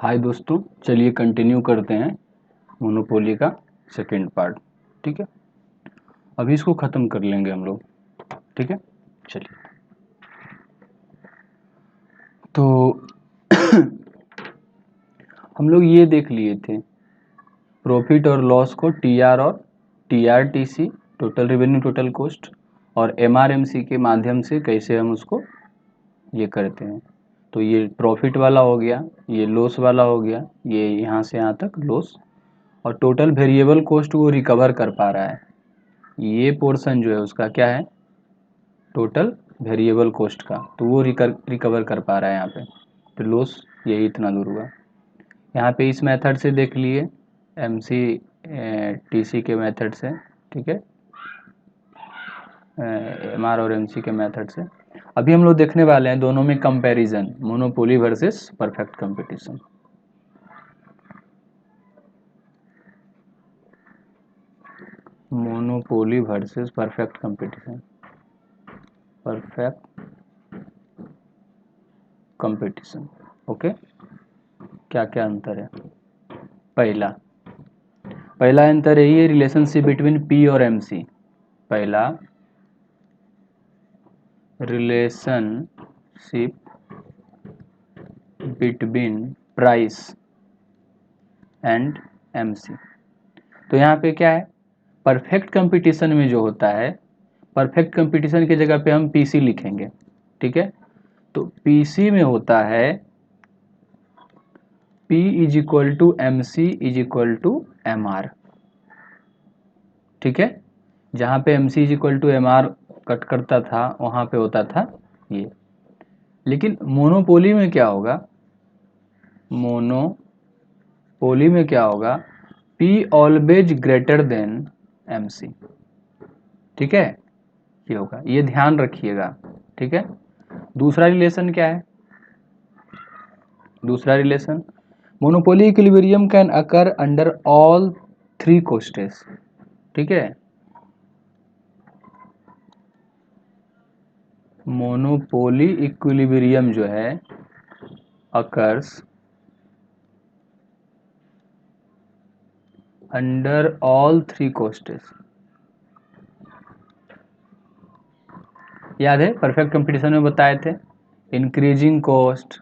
हाय दोस्तों, चलिए कंटिन्यू करते हैं मोनोपोली का सेकंड पार्ट। ठीक है, अभी इसको ख़त्म कर लेंगे हम लोग। ठीक है, चलिए। तो हम लोग ये देख लिए थे प्रॉफिट और लॉस को टीआर और टीआरटीसी, टोटल रेवेन्यू टोटल कॉस्ट, और एमआरएमसी के माध्यम से कैसे हम उसको ये करते हैं। तो ये प्रॉफिट वाला हो गया, ये लॉस वाला हो गया, ये यहाँ से यहाँ तक लॉस, और टोटल वेरिएबल कॉस्ट वो रिकवर कर पा रहा है। ये पोर्शन जो है उसका क्या है, टोटल वेरिएबल कॉस्ट का, तो वो रिकवर कर पा रहा है यहाँ पे। तो लॉस यही इतना दूर हुआ। यहाँ पे इस मेथड से देख लिए, एमसी टीसी के मेथड से। ठीक है, एमआर और एमसी के मेथड से। अभी हम लोग देखने वाले हैं दोनों में comparison, monopoly versus perfect competition. Monopoly versus perfect competition, perfect competition. Okay, क्या क्या अंतर है। पहला अंतर यही है, रिलेशनशिप बिटवीन पी और एमसी। पहला, relationship between price and MC. तो यहाँ पे क्या है, परफेक्ट कंपटीशन में जो होता है, परफेक्ट कंपटीशन की जगह पे हम पीसी लिखेंगे। ठीक है, तो पीसी में होता है P is equal to M C is equal to M R. ठीक है, जहाँ पे M C is equal to M R cut करता था वहाँ पे होता था ये। लेकिन मोनोपोली में क्या होगा, मोनोपोली में क्या होगा, P always greater than M C. ठीक है, ये होगा, ये ध्यान रखिएगा। ठीक है, दूसरा रिलेशन क्या है, दूसरा relation, monopoly equilibrium can occur under all three costs. ठीक है, मोनोपोली इक्विलिब्रियम जो है occurs under all three costs. याद है, परफेक्ट कंपटीशन में बताए थे, इंक्रीजिंग कॉस्ट,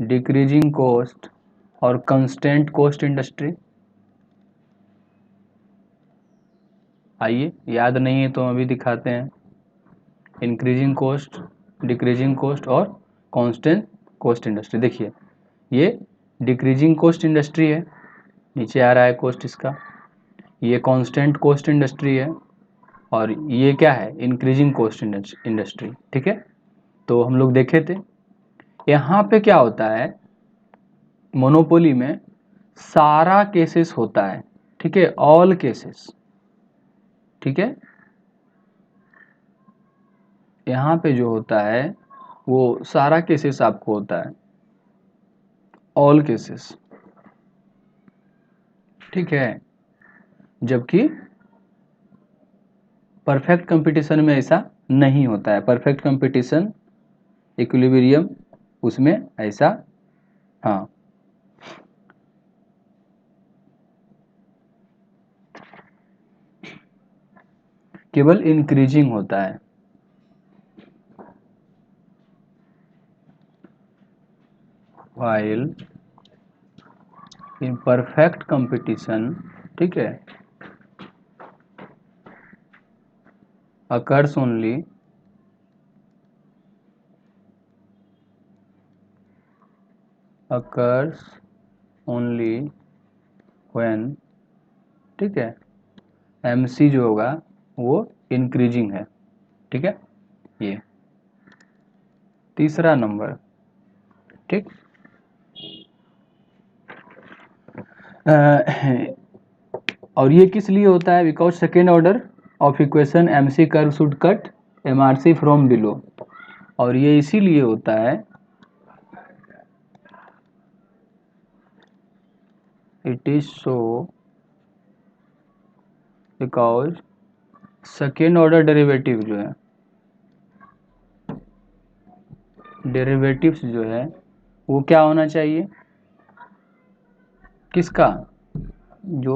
डिक्रीजिंग कॉस्ट और कांस्टेंट कॉस्ट इंडस्ट्री। आइए, याद नहीं है तो अभी दिखाते हैं। इंक्रीजिंग कॉस्ट, डिक्रीजिंग कॉस्ट और कांस्टेंट कॉस्ट इंडस्ट्री। देखिए, ये डिक्रीजिंग कॉस्ट इंडस्ट्री है, नीचे आ रहा है कॉस्ट इसका। ये कांस्टेंट कॉस्ट इंडस्ट्री है, और ये क्या है, इंक्रीजिंग कॉस्ट इंडस्ट्री। ठीक है, तो हम लोग देखे थे यहाँ पे क्या होता है, मोनोपोली में सारा केसेस होता है। ठीक है, ऑल केसेस। ठीक है, यहाँ पे जो होता है वो सारा केसेस आपको होता है, ऑल केसेस। ठीक है, जबकि परफेक्ट कंपटीशन में ऐसा नहीं होता है। परफेक्ट कंपटीशन इक्विलिब्रियम, उसमें ऐसा, हाँ, केवल इंक्रीजिंग होता है। while in perfect competition, ठीक है, occurs only when, ठीक है, MC जो होगा वो इंक्रीजिंग है। ठीक है, ये तीसरा नंबर। ठीक, और ये किस लिए होता है, because second order of equation MC curve should cut MRC from below. और ये इसीलिए होता है, it is so because second order derivative जो है, डेरिवेटिव्स जो है वो क्या होना चाहिए, किसका, जो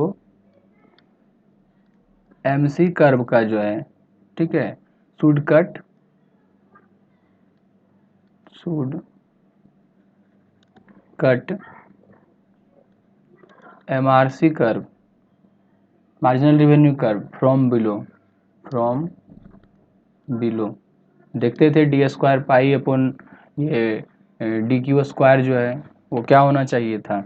MC कर्व का जो है, ठीक है, should cut MRC curve, marginal revenue curve from below देखते थे डी स्क्वायर पाई अपॉन ये DQ स्क्वायर जो है वो क्या होना चाहिए था,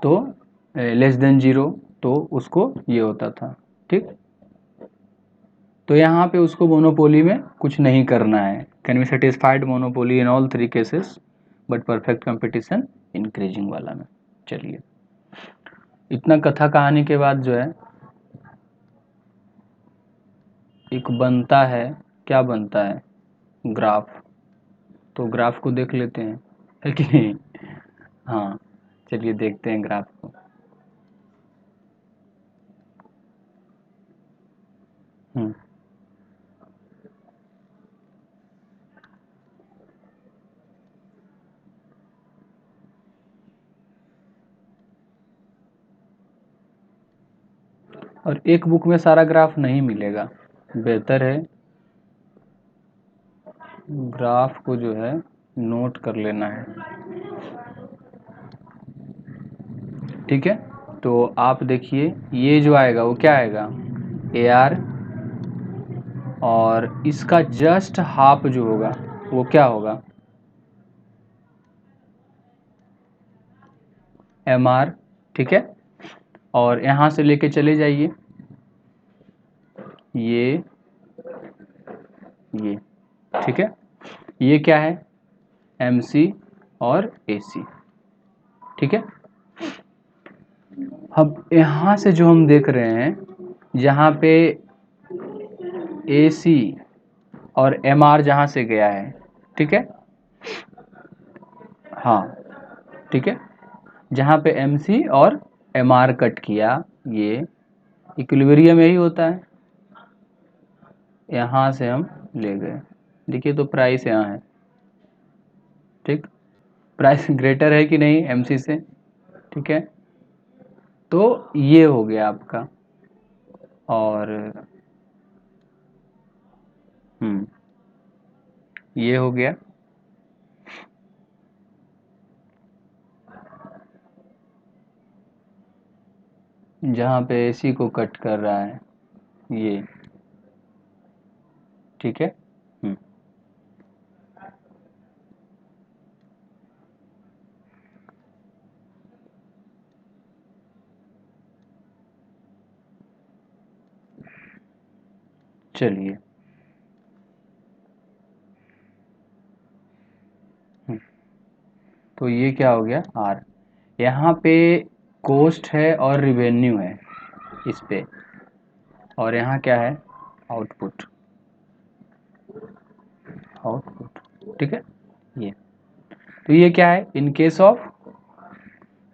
तो लेस देन 0, तो उसको ये होता था, ठीक। तो यहाँ पे उसको मोनोपोली में कुछ नहीं करना है, can be satisfied monopoly in all 3 cases but perfect competition increasing वाला में। चलिए, इतना कथा कहानी के बाद जो है एक बनता है, क्या बनता है, ग्राफ। तो ग्राफ को देख लेते हैं, है कि नहीं। हाँ, चलिए देखते हैं ग्राफ को। हम्म और एक बुक में सारा ग्राफ नहीं मिलेगा, बेहतर है ग्राफ को जो है नोट कर लेना है, ठीक है। तो आप देखिए ये जो आएगा वो क्या आएगा, AR, और इसका जस्ट हाफ जो होगा वो क्या होगा, MR, ठीक है। और यहाँ से लेके चले जाइए ये ठीक है, ये क्या है, MC और AC, ठीक है। अब यहाँ से जो हम देख रहे हैं, जहाँ पे AC और MR जहाँ से गया है, ठीक है, हाँ, ठीक है, जहाँ पे MC और MR कट किया, ये इक्विलिब्रियम यही होता है, यहाँ से हम ले गए, देखिए तो प्राइस यहाँ है, ठीक, प्राइस ग्रेटर है कि नहीं MC से, ठीक है। तो ये हो गया आपका, और ये हो गया, जहाँ पे AC को कट कर रहा है ये, ठीक है। चलिए, तो ये क्या हो गया R, यहाँ पे कोस्ट है और रिवेन्यू है इस पे, और यहाँ क्या है, आउटपुट, ठीक है। ये तो ये क्या है, in case of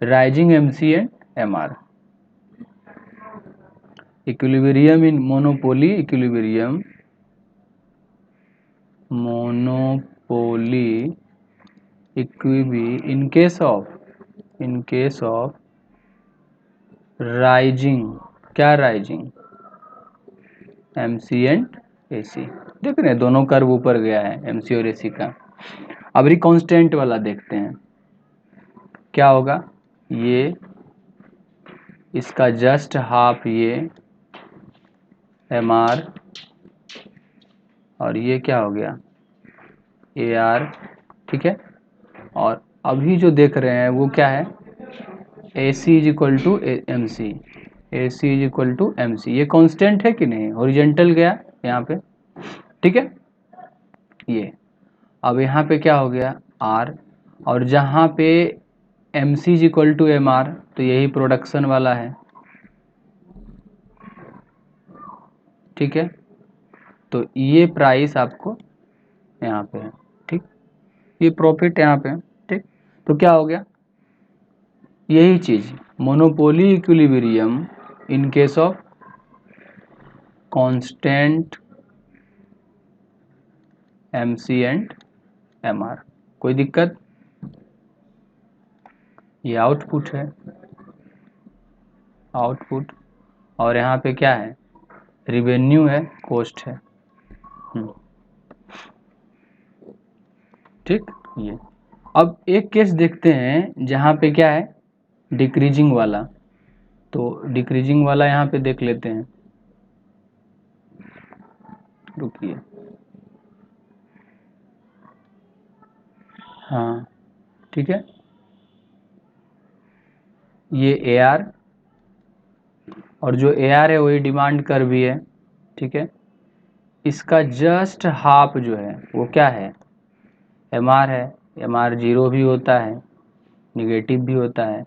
rising MC and MR, equilibrium in monopoly, in case of rising, क्या राइजिंग, MC एंड AC, देख रहे हैं दोनों कर्व ऊपर गया है MC और AC का। अब रिकॉन्स्टेंट वाला देखते हैं क्या होगा, ये इसका जस्ट हाफ ये MR, और ये क्या हो गया AR, ठीक है। और अभी जो देख रहे हैं वो क्या है, AC is equal to MC, AC is equal to MC, ये कांस्टेंट है कि नहीं, हॉरिजॉन्टल गया यहाँ पे, ठीक है। ये अब यहाँ पे क्या हो गया R, और जहाँ पे MC is equal to MR, तो यही प्रोडक्शन वाला है, ठीक है। तो ये प्राइस आपको यहाँ पे है, ठीक, ये प्रॉफिट यहाँ पे है, ठीक। तो क्या हो गया, यही चीज monopoly equilibrium in case of constant MC and MR, कोई दिक्कत, ये आउटपुट है, आउटपुट, और यहाँ पे क्या है, रिवेन्यू है, कॉस्ट है। ठीक, ये अब एक केस देखते हैं जहाँ पे क्या है, डिक्रीजिंग वाला। तो डिक्रीजिंग वाला यहाँ पे देख लेते हैं, रुकिए। हाँ ठीक है, ये AR, और जो AR है वही डिमांड कर भी है। ठीक है, इसका जस्ट हाफ जो है वो क्या है, MR है। MR 0 भी होता है, निगेटिव भी होता है,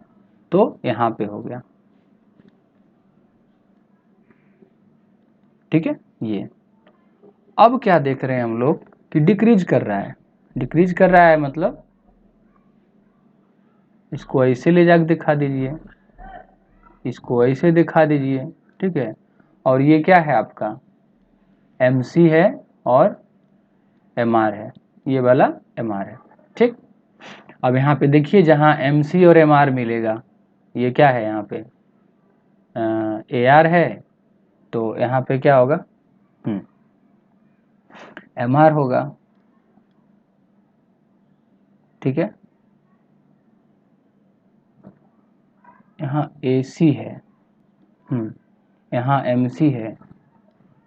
तो यहाँ पे हो गया। ठीक है, ये अब क्या देख रहे हैं हम लोग कि डिक्रीज कर रहा है। डिक्रीज कर रहा है मतलब इसको ऐसे ले जाकर दिखा दीजिए, इसको ऐसे दिखा दीजिए। ठीक है, और ये क्या है आपका, MC है और MR है, ये वाला MR है। ठीक, अब यहाँ पे देखिए जहाँ MC और MR मिलेगा, ये क्या है, यहाँ पे AR है, तो यहाँ पे क्या होगा, MR होगा। ठीक है, यहाँ AC है, यहाँ MC है,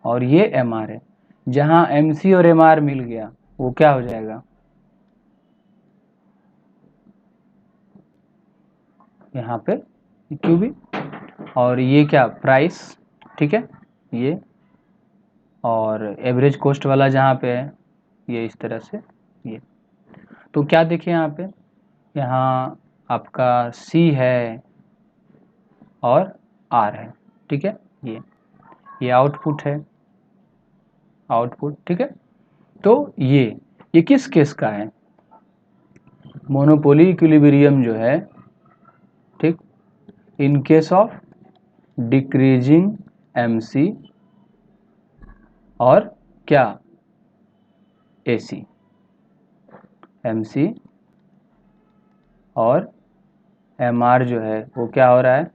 और ये MR है। जहाँ MC और MR मिल गया वो क्या हो जाएगा, यहाँ पे QB, और ये क्या, प्राइस। ठीक है, ये और एवरेज कॉस्ट वाला जहाँ पे है, ये इस तरह से ये। तो क्या देखें यहाँ पे, यहाँ आपका C है और R है। ठीक है, ये आउटपुट है, आउटपुट। ठीक है, तो ये किस केस का है, मोनोपोली इक्विलिब्रियम जो है। ठीक, इन केस ऑफ डिक्रीजिंग MC और क्या, AC, MC और MR जो है वो क्या हो रहा है,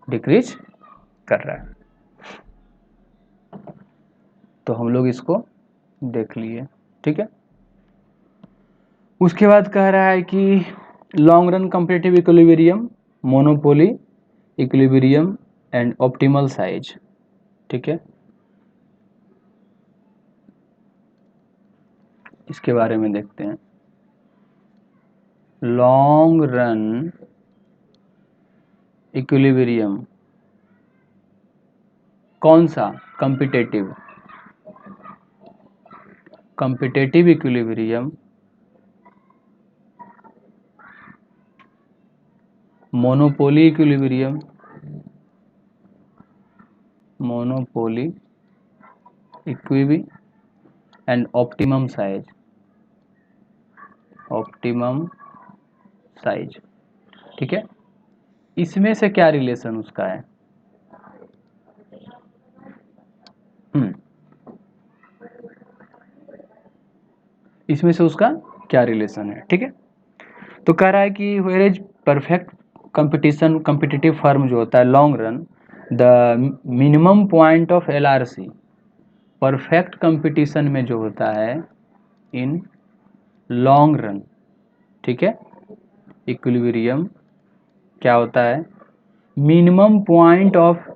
डिक्रीज कर रहा है। तो हम लोग इसको देख लिए। ठीक है, उसके बाद कह रहा है कि long run competitive equilibrium, monopoly equilibrium and optimal size. ठीक है, इसके बारे में देखते हैं। लॉन्ग रन इक्विलिब्रियम कौन सा, competitive, competitive equilibrium, monopoly equilibrium, monopoly इक्विबी and optimum size, optimum size. ठीक है, इसमें से क्या रिलेशन उसका है, इसमें से उसका क्या रिलेशन है। ठीक है, तो कह रहा है कि where is perfect competition, competitive firm जो होता है long run, the minimum point of LRC, perfect competition में जो होता है इन लॉन्ग रन। ठीक है, इक्विलिब्रियम क्या होता है, minimum point of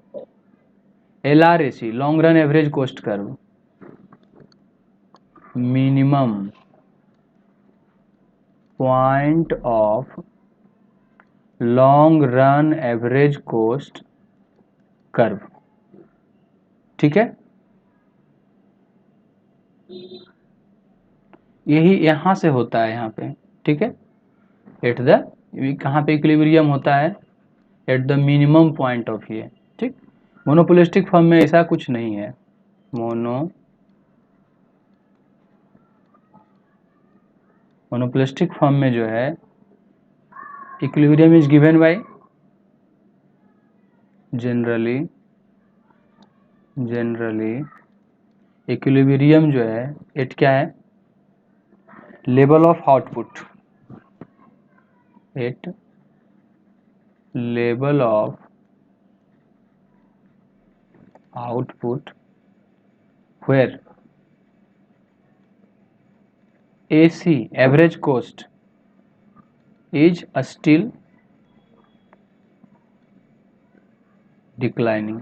LRAC, long run average cost curve, minimum point of long run average cost curve. ठीक है, यही यहाँ से होता है यहाँ पे। ठीक है, एट द, कहाँ पे इक्विलिब्रियम होता है, at the minimum point of ये। ठीक, मोनोपोलिस्टिक फॉर्म में ऐसा कुछ नहीं है। मोनोपोलिस्टिक फॉर्म में जो है equilibrium is given by generally equilibrium जो है एट क्या है, level of output, at level of output where AC average cost is still declining।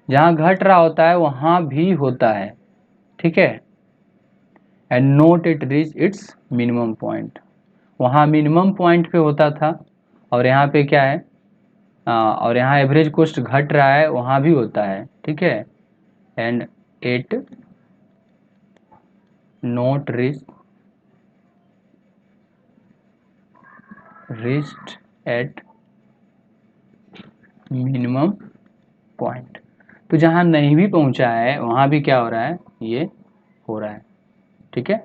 जहां घट रहा होता है वहां भी होता है, ठीक है। And note it reach its minimum point, वहां मिनिमम पॉइंट पे होता था और यहाँ पे क्या है, और यहाँ एवरेज कॉस्ट घट रहा है वहां भी होता है, ठीक है। And it note reached at minimum point. तो जहां नहीं भी पहुंचा है वहां भी क्या हो रहा है, ये हो रहा है, ठीक है,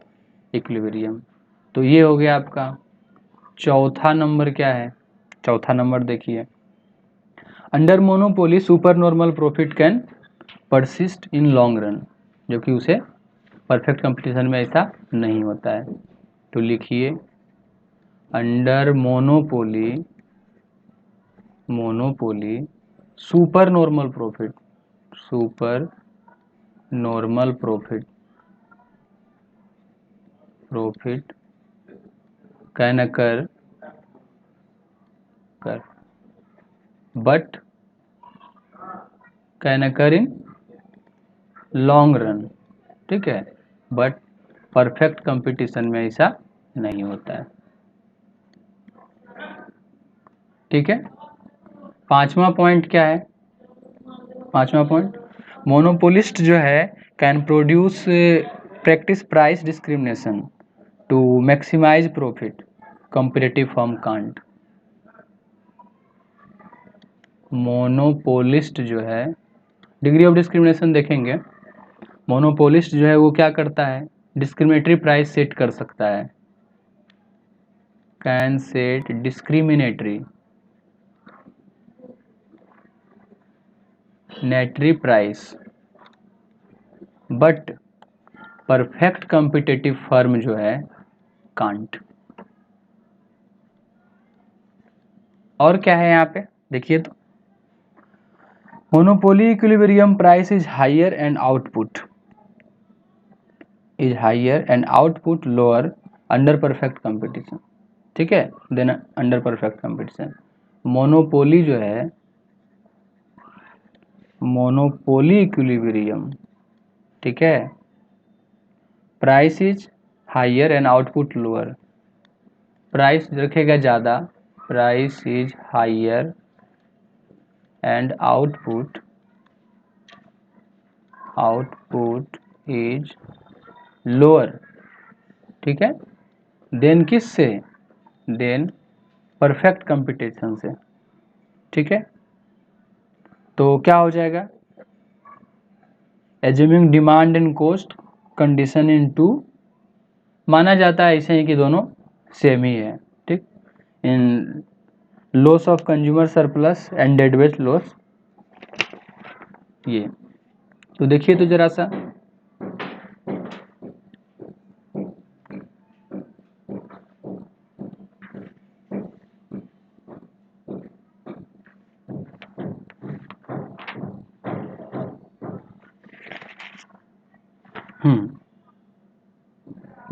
इक्विलिब्रियम। तो ये हो गया आपका चौथा नंबर। क्या है चौथा नंबर, देखिए, under monopoly super normal profit can persist in long run, जो कि उसे परफेक्ट कंपटीशन में ऐसा नहीं होता है। तो लिखिए under monopoly super normal profit can occur but can occur in long run, ठीक है, बट परफेक्ट कंपटीशन में ऐसा नहीं होता है, ठीक है। पांचवा पॉइंट क्या है, पांचवा पॉइंट, मोनोपोलिस्ट जो है can produce practice price discrimination to maximise profit, comparative firm can't. Monopolist जो है, डिग्री ऑफ डिस्क्रिमिनेशन देखेंगे, मोनोपोलिस्ट जो है वो क्या करता है, डिस्क्रिमिनेटरी प्राइस सेट कर सकता है, can set discriminatory price, but perfect competitive firm जो है कांट। और क्या है यहाँ पे देखिए, तो monopoly equilibrium price is higher and output lower under perfect competition, ठीक है, then under perfect competition. Monopoly जो है, मोनोपोली इक्विलिब्रियम, ठीक है, price is higher and output lower, price रखेगा ज़्यादा, price is higher and output is lower, ठीक है, देन किस से, देन परफेक्ट कंपटीशन से, ठीक है। तो क्या हो जाएगा, assuming demand and cost condition in two, माना जाता है ऐसे ही कि दोनों सेम ही है, ठीक। In loss of consumer surplus and dead waste loss, ये तो देखिए तो जरा सा,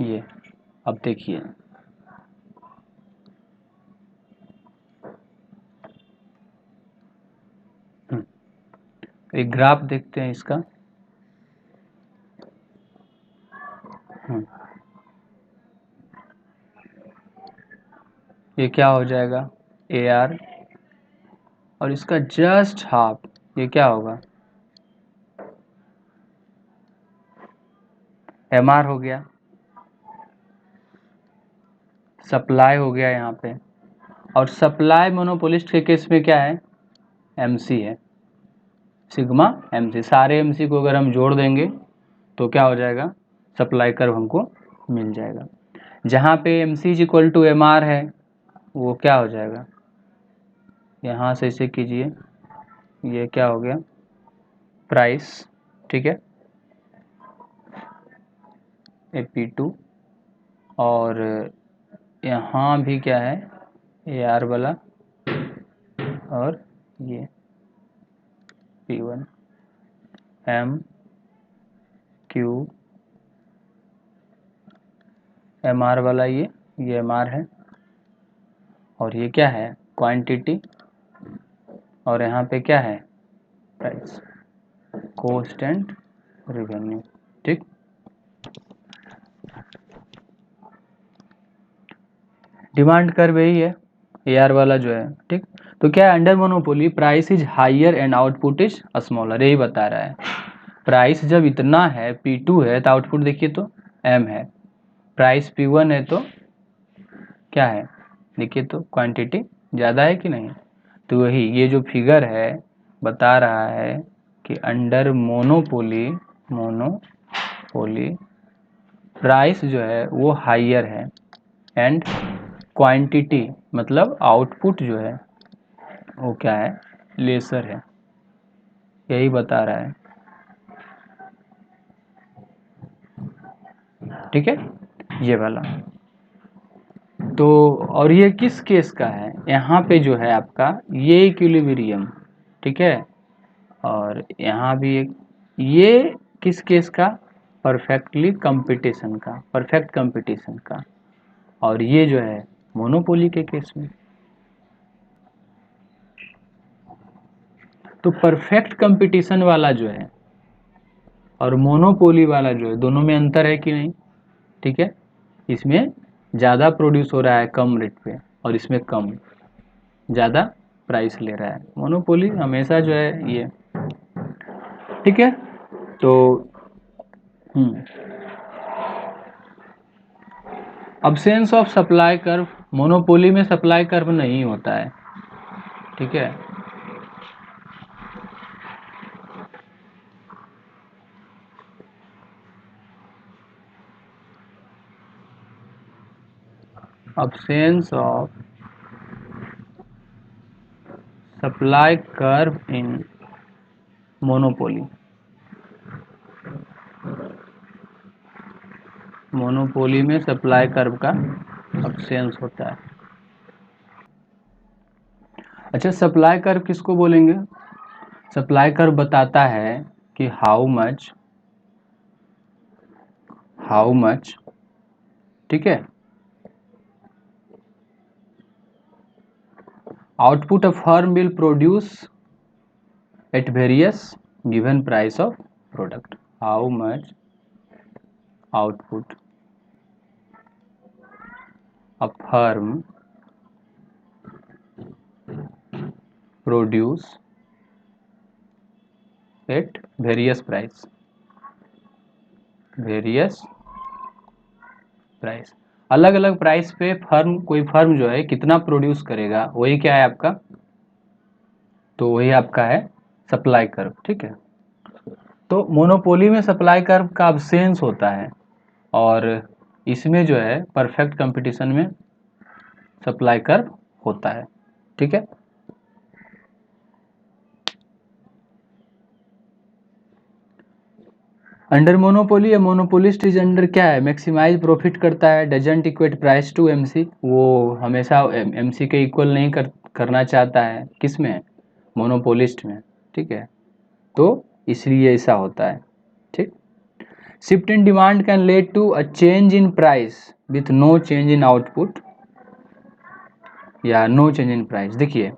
ये अब देखिए, एक ग्राफ देखते हैं इसका। ये क्या हो जाएगा, AR, और इसका जस्ट हाफ, ये क्या होगा, MR हो गया, सप्लाई हो गया यहाँ पे, और सप्लाई मोनोपोलिस्ट के केस में क्या है, MC है, सिग्मा MC। सारे MC को अगर हम जोड़ देंगे तो क्या हो जाएगा, सप्लाई कर्व हमको मिल जाएगा। जहाँ पे MC is equal to MR है वो क्या हो जाएगा, यहाँ से इसे कीजिए, ये क्या हो गया, प्राइस, ठीक है, AP2, और यहाँ भी क्या है, AR वाला और ये P1 M Q MR वाला ये MR है, और ये क्या है क्वांटिटी, और यहाँ पे क्या है प्राइस, कॉस्ट एंड रेवेन्यू। ठीक, डिमांड कर्व यही है AR वाला जो है। ठीक, तो क्या है under monopoly price is higher and output is smaller, यही बता रहा है। प्राइस जब इतना है P2 है तो आउटपुट देखिए तो M है, प्राइस P1 है तो क्या है देखिए तो क्वांटिटी ज़्यादा है कि नहीं। तो वही ये जो फिगर है बता रहा है कि अंडर मोनोपोली प्राइस जो है वो हायर है एंड क्वांटिटी मतलब आउटपुट जो है वो क्या है लेसर है, यही बता रहा है। ठीक है ये वाला। तो और ये किस केस का है, यहाँ पे जो है आपका ये इक्विलिब्रियम, ठीक है, और यहाँ भी एक, ये किस केस का परफेक्ट कंपटीशन का, और ये जो है मोनोपोली के केस में। तो परफेक्ट कंपटीशन वाला जो है और मोनोपोली वाला जो है दोनों में अंतर है कि नहीं। ठीक है, इसमें ज़्यादा प्रोड्यूस हो रहा है कम रेट पे, और इसमें कम ज़्यादा प्राइस ले रहा है, मोनोपोली हमेशा जो है ये। ठीक है, तो absence of supply curve, monopoly में सप्लाई कर्व नहीं होता है। ठीक है, absence of supply curve in monopoly, monopoly में सप्लाई कर्व का अब्सेंस होता है। अच्छा, सप्लाई कर्व किसको बोलेंगे, सप्लाई कर्व बताता है कि हाउ मच ठीक है output a firm will produce at various given price of product, how much output a firm produce at various price अलग अलग प्राइस पे कोई फर्म जो है कितना प्रोड्यूस करेगा, वही क्या है आपका, तो वही आपका है सप्लाई कर्व। ठीक है, तो मोनोपोली में सप्लाई कर्व का अब्सेंस होता है, और इसमें जो है परफेक्ट कंपटीशन में सप्लाई कर्व होता है। ठीक है, अंडर मोनोपोली या मोनोपोलिस्ट इज अंडर क्या है, मैक्सिमाइज प्रॉफिट करता है, doesn't equate price to MC, वो हमेशा एमसी के इक्वल नहीं करना चाहता है, किस में, मोनोपोलिस्ट में। ठीक है, तो इसलिए ऐसा होता है। ठीक, shift in demand can lead to a change in price with no change in output या नो चेंज इन प्राइस। देखिए,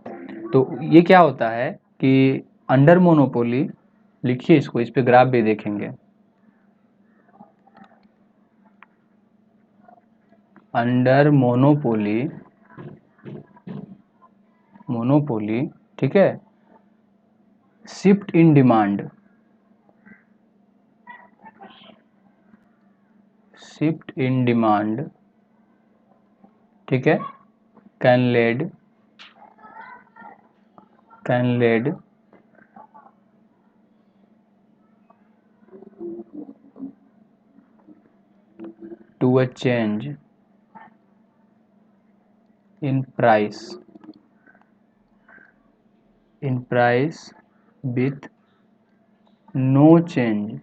तो ये क्या होता है कि अंडर मोनोपोली, लिखिए इसको, इस पे ग्राफ भी देखेंगे, अंडर मोनोपोली ठीक है, शिफ्ट इन डिमांड ठीक है can lead to a change in price with no change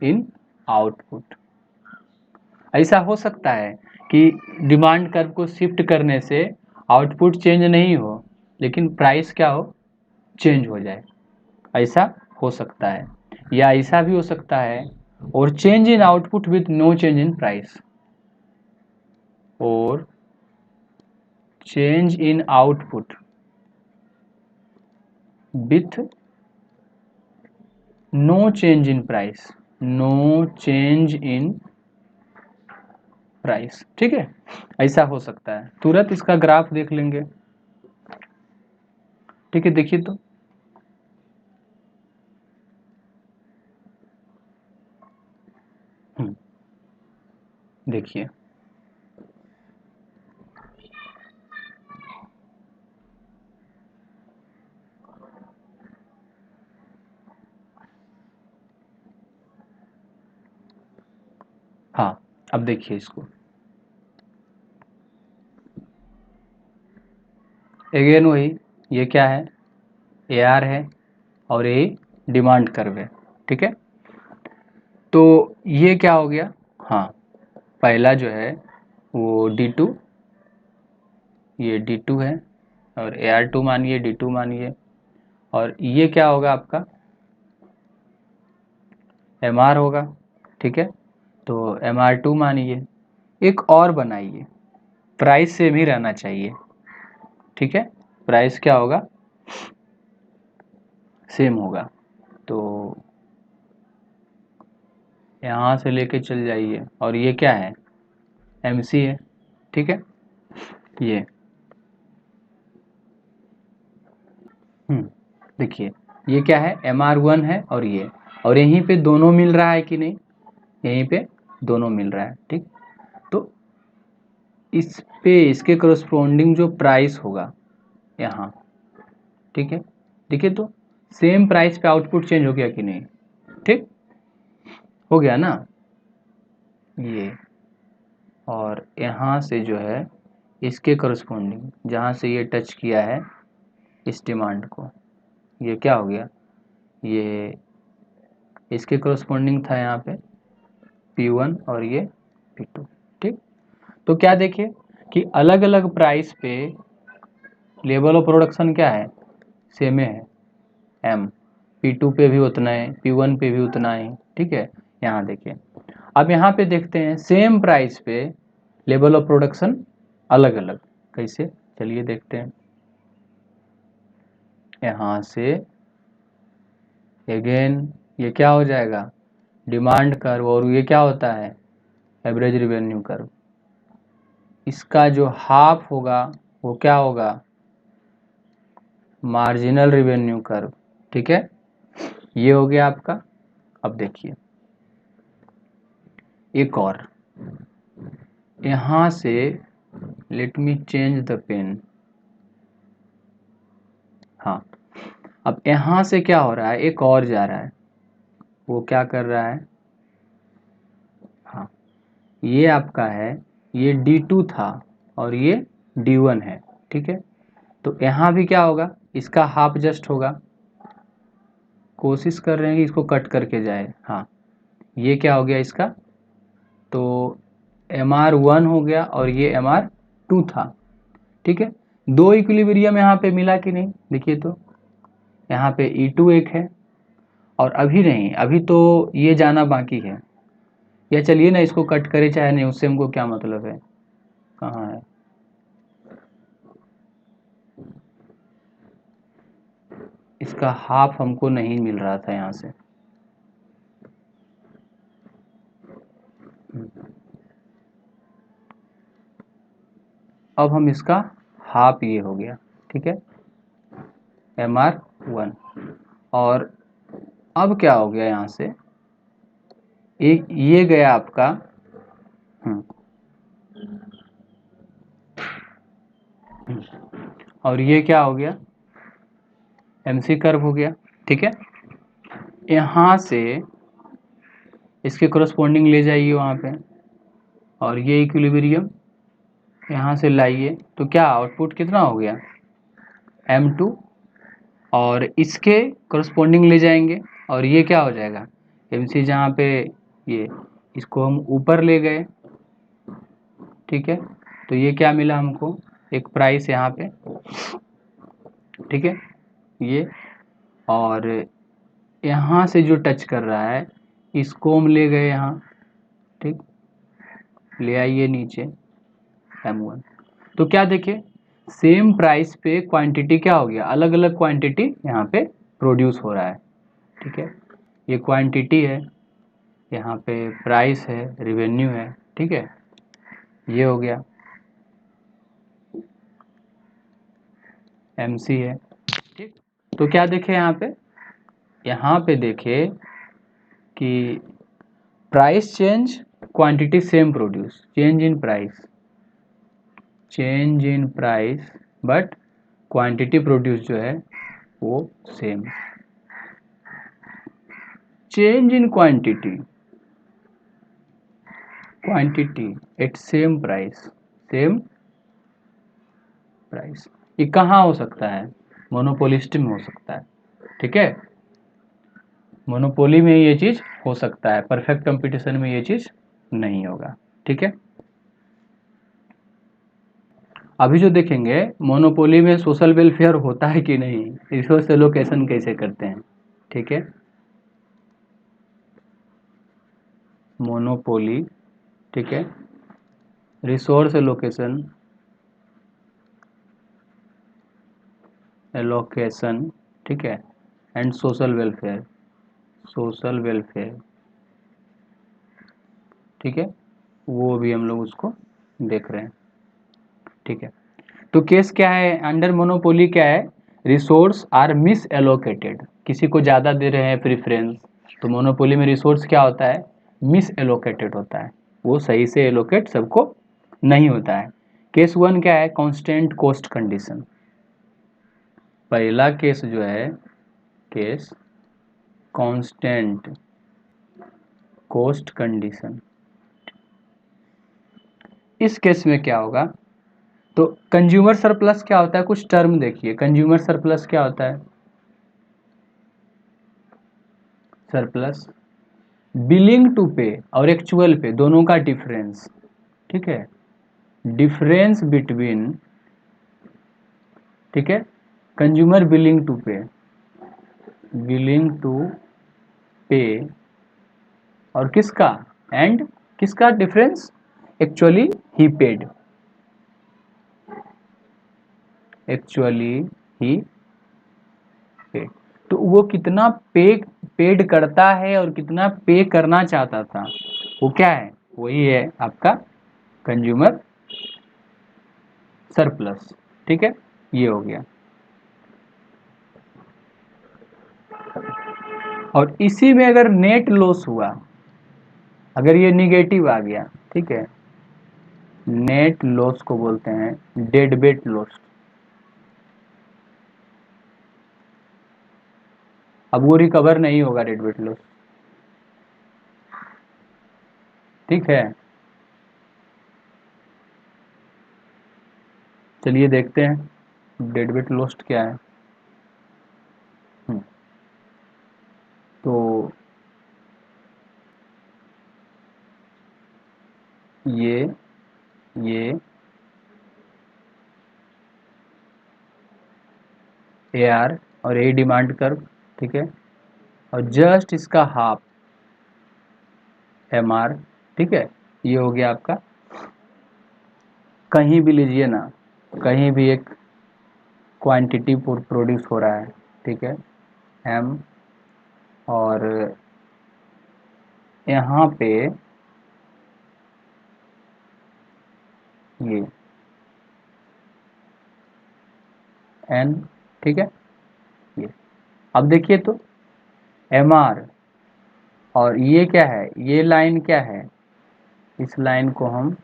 in output। ऐसा हो सकता है कि डिमांड कर्व को शिफ्ट करने से आउटपुट चेंज नहीं हो, लेकिन प्राइस क्या हो, चेंज हो जाए, ऐसा हो सकता है। या ऐसा भी हो सकता है, और change in output with no change in price, और change in output with no change in price, no change in price, ठीक है, ऐसा हो सकता है। तुरंत इसका ग्राफ देख लेंगे, ठीक है, देखिए तो देखिए हाँ, अब देखिए इसको अगेन वही, ये क्या है, AR है और ये डिमांड कर्व है, ठीक है। तो ये क्या हो गया, हाँ, पहला जो है वो D2, ये D2 है, और AR2 मानिए, D2 मानिए, और ये क्या होगा आपका MR होगा, ठीक है। तो MR2 मानिए, एक और बनाइए, प्राइस से भी रहना चाहिए, ठीक है, प्राइस क्या होगा, सेम होगा। तो यहाँ से लेके चल जाइए, और ये क्या है, MC है, ठीक है, ये देखिए ये क्या है, MR1 है, और यहीं पे दोनों मिल रहा है कि नहीं, यहीं पे दोनों मिल रहा है, ठीक। तो इस पे इसके करस्पॉन्डिंग जो प्राइस होगा यहाँ, ठीक है, देखिए तो सेम प्राइस पे आउटपुट चेंज हो गया कि नहीं, ठीक हो गया ना ये। और यहाँ से जो है इसके करस्पॉन्डिंग जहाँ से ये टच किया है इस डिमांड को, ये क्या हो गया, ये इसके करस्पॉन्डिंग था यहाँ पे P1 और ये P2, ठीक। तो क्या देखिए कि अलग अलग प्राइस पे लेवल ऑफ प्रोडक्शन क्या है, सेम है, M, P2 पे भी उतना है, P1 पे भी उतना है, ठीक है। यहाँ देखिए, अब यहाँ पे देखते हैं सेम प्राइस पे लेवल ऑफ प्रोडक्शन अलग अलग, कैसे, चलिए देखते हैं। यहाँ से अगेन ये क्या हो जाएगा, डिमांड कर्व, और ये क्या होता है, एवरेज रिवेन्यू कर्व। इसका जो हाफ होगा वो क्या होगा, मार्जिनल रिवेन्यू कर्व, ठीक है, ये हो गया आपका। अब देखिए एक और, यहाँ से let me change the pen, हाँ, अब यहाँ से क्या हो रहा है, एक और जा रहा है, वो क्या कर रहा है, हाँ, ये आपका है, ये D2 था और ये D1 है, ठीक है। तो यहाँ भी क्या होगा, इसका हाफ जस्ट होगा, कोशिश कर रहे हैं कि इसको कट करके जाए, हाँ, ये क्या हो गया इसका, तो MR1 हो गया और ये MR2 था, ठीक है। दो इक्विलिब्रियम यहाँ पे मिला कि नहीं, देखिए तो यहाँ पे E2 एक है, और अभी नहीं, अभी तो ये जाना बाकी है, या चलिए ना इसको कट करे चाहे नहीं, उससे हमको क्या मतलब है, कहाँ है, इसका हाफ हमको नहीं मिल रहा था यहाँ से, अब हम इसका हाफ ये हो गया, ठीक है, MR1। और अब क्या हो गया, यहाँ से एक ये गया आपका, और ये क्या हो गया, MC कर्व हो गया, ठीक है। यहाँ से इसके करस्पॉन्डिंग ले जाइए वहाँ पे, और ये इक्विलिब्रियम यहाँ से लाइए, तो क्या आउटपुट कितना हो गया, M2, और इसके करस्पॉन्डिंग ले जाएंगे, और ये क्या हो जाएगा, MC, जहाँ पे ये इसको हम ऊपर ले गए, ठीक है। तो ये क्या मिला हमको, एक प्राइस यहाँ पे ठीक है ये, और यहाँ से जो टच कर रहा है इसको हम ले गए यहाँ, ठीक, ले आइए नीचे M1। तो क्या देखे, सेम प्राइस पे क्वांटिटी क्या हो गया, अलग अलग क्वांटिटी यहाँ पे प्रोड्यूस हो रहा है। ठीक है, ये क्वांटिटी है, यहाँ पे प्राइस है, रिवेन्यू है। ठीक है, ये हो गया MC है। ठीक, तो क्या देखे यहाँ पे देखे कि price change, quantity same produce, change in price but quantity produce जो है वो same. Change in quantity eight same price, ये कहाँ हो सकता है, मोनोपोलिस्ट में हो सकता है। ठीक है, मोनोपोली में ये चीज हो सकता है, परफेक्ट कंपटीशन में ये चीज नहीं होगा। ठीक है, अभी जो देखेंगे मोनोपोली में सोशल वेलफेयर होता है कि नहीं, रिसोर्स एलोकेशन कैसे करते हैं। ठीक है, मोनोपोली, ठीक है, रिसोर्स एलोकेशन, ठीक है, एंड सोशल वेलफेयर, ठीक है, वो भी हम लोग उसको देख रहे हैं। ठीक है, तो केस क्या है अंडर मोनोपोली, क्या है, रिसोर्स आर मिस एलोकेटेड, किसी को ज़्यादा दे रहे हैं प्रेफरेंस, तो मोनोपोली में रिसोर्स क्या होता है, मिस एलोकेटेड होता है, वो सही से एलोकेट सबको नहीं होता है। केस 1 क्या है, कांस्टेंट कॉस्ट कंडीशन। पहला केस जो है, केस कांस्टेंट कॉस्ट कंडीशन, इस केस में क्या होगा, तो कंज्यूमर सरप्लस क्या होता है, कुछ टर्म देखिए, कंज्यूमर सरप्लस क्या होता है, सरप्लस बिलिंग टू पे और एक्चुअल पे दोनों का डिफरेंस। ठीक है, डिफरेंस बिटवीन, ठीक है, कंज्यूमर बिलिंग टू पे और किसका, एंड किसका डिफरेंस, एक्चुअली ही पेड, तो वो कितना पेड करता है और कितना पे करना चाहता था, वो क्या है, वही है आपका कंज्यूमर सरप्लस। ठीक है, ये हो गया, और इसी में अगर नेट लॉस हुआ, अगर ये निगेटिव आ गया, ठीक है, नेट लॉस को बोलते हैं डेड वेट लॉस। अब वो रिकवर नहीं होगा डेड वेट लॉस। ठीक है, चलिए देखते हैं डेड वेट लॉस क्या है। तो ये AR और A डिमांड कर्व, ठीक है, और जस्ट इसका हाफ MR। ठीक है, ये हो गया आपका, कहीं भी लीजिए ना, कहीं भी एक क्वांटिटी प्रोड्यूस हो रहा है, ठीक है, M, और यहाँ पे ये N, ठीक है, ये अब देखिए तो MR, और ये क्या है, ये लाइन क्या है, इस लाइन को हम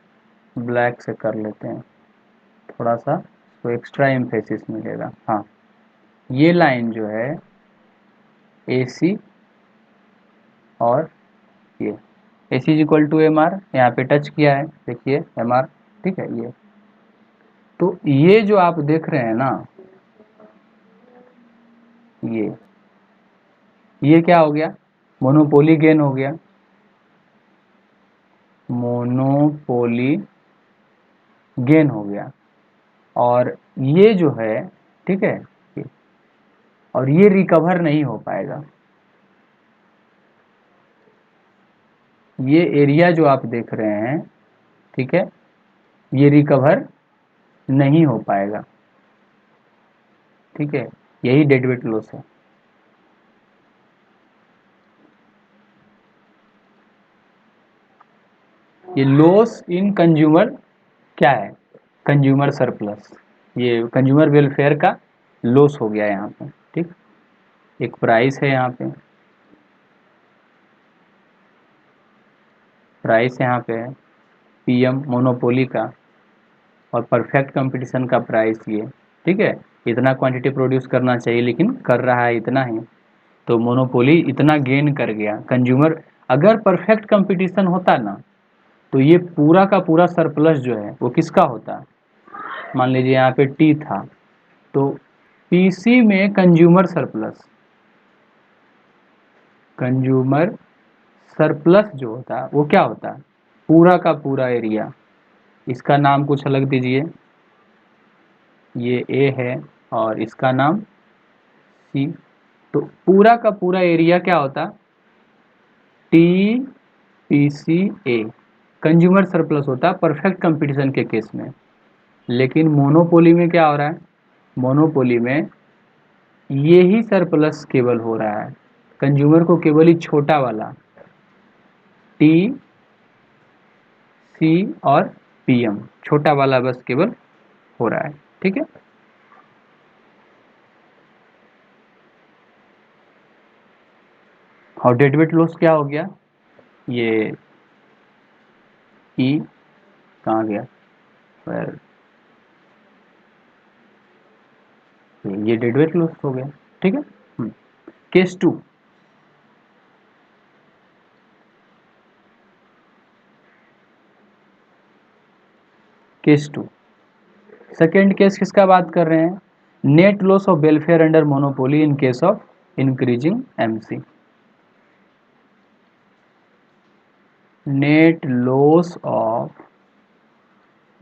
ब्लैक से कर लेते हैं, थोड़ा सा तो एक्स्ट्रा एम्फेसिस मिलेगा। हाँ, ये लाइन जो है AC, और ये AC is equal to MR, यहाँ पे टच किया है, देखिए MR। ठीक है, ये तो ये जो आप देख रहे हैं ना, ये क्या हो गया, मोनोपोली गेन हो गया, मोनोपोली गेन हो गया। और ये जो है, ठीक है, और ये रिकवर नहीं हो पाएगा। ये एरिया जो आप देख रहे हैं, ठीक है, ये रिकवर नहीं हो पाएगा, ठीक है, यही डेडवेट लॉस है। ये लॉस इन कंज्यूमर क्या है, कंज्यूमर सरप्लस, ये कंज्यूमर वेलफेयर का लॉस हो गया यहाँ पे, ठीक। एक प्राइस है यहाँ पे, प्राइस यहाँ पे है पीएम मोनोपोली का, और परफेक्ट कंपटीशन का प्राइस ये, ठीक है। इतना क्वांटिटी प्रोड्यूस करना चाहिए लेकिन कर रहा है इतना ही, तो मोनोपोली इतना गेन कर गया। कंज्यूमर, अगर परफेक्ट कंपटीशन होता ना तो ये पूरा का पूरा सरप्लस जो है वो किसका होता। मान लीजिए यहाँ पे टी था, तो पीसी में कंज्यूमर सरप्लस, कंज्यूमर सरप्लस जो होता वो क्या होता, पूरा का पूरा एरिया। इसका नाम कुछ अलग दीजिए, ये ए है और इसका नाम सी, तो पूरा का पूरा एरिया क्या होता, टी पी सी ए, कंज्यूमर सरप्लस होता परफेक्ट कंपटीशन के केस में। लेकिन मोनोपोली में क्या हो रहा है, मोनोपोली में ये ही सरप्लस केवल हो रहा है, कंज्यूमर को केवल ही छोटा वाला टी सी और पीएम, छोटा वाला बस केवल हो रहा है, ठीक है। और डेडवेट लॉस क्या हो गया, ये ई कहाँ गया, पर ये डेडवेट लॉस हो गया, ठीक है। Case two, case two, second case किसका बात कर रहे हैं, net loss of welfare under monopoly in case of increasing MC, net loss of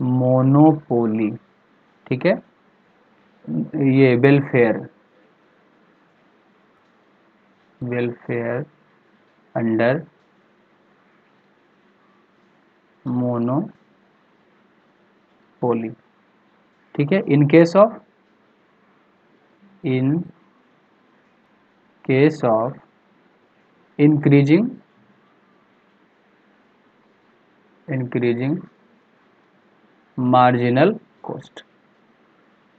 monopoly, ठीक है, ये वेलफेयर, वेलफेयर अंडर मोनोपोली, ठीक है, in case of, in case of increasing, increasing marginal cost.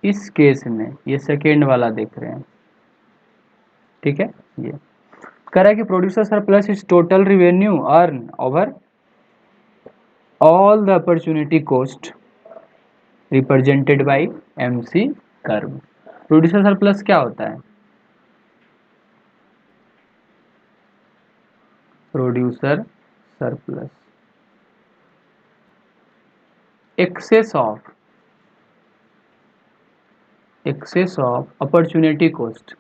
इस केस में ये सेकेंड वाला देख रहे हैं, ठीक है। ये कह रहा है कि producer surplus is total revenue earn over all the opportunity cost represented by MC curve. Producer surplus क्या होता है, producer surplus excess of, excess of opportunity cost,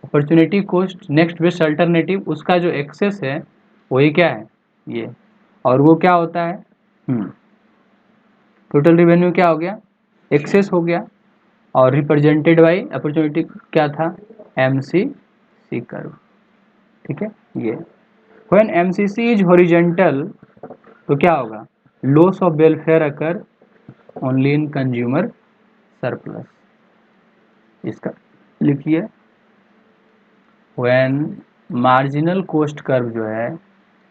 opportunity cost next best alternative, उसका जो एक्सेस है वही क्या है ये, और वो क्या होता है, टोटल रिवेन्यू क्या हो गया, एक्सेस हो गया, और रिप्रेजेंटेड बाई अपॉर्चुनिटी क्या था, एम सी कर्व, ठीक है। ये व्हेन एमसीसी इज हॉरिजॉन्टल तो क्या होगा, loss of welfare occur only in consumer surplus, इसका लिखिए, व्हेन मार्जिनल कॉस्ट कर्व जो है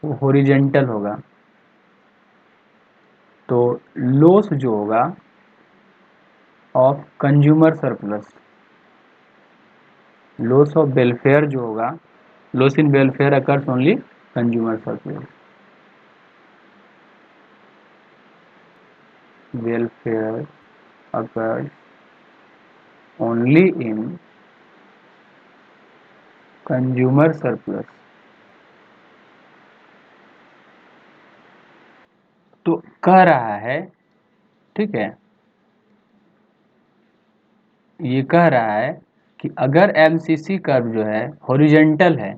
वो हॉरिजॉन्टल होगा तो लॉस जो होगा of consumer surplus, loss of welfare जो होगा, loss in welfare occurs only consumer surplus, welfare occurs only in consumer surplus. तो कह रहा है, ठीक है, ये कह रहा है कि अगर एमसीसी कर्व जो है हॉरिजॉन्टल है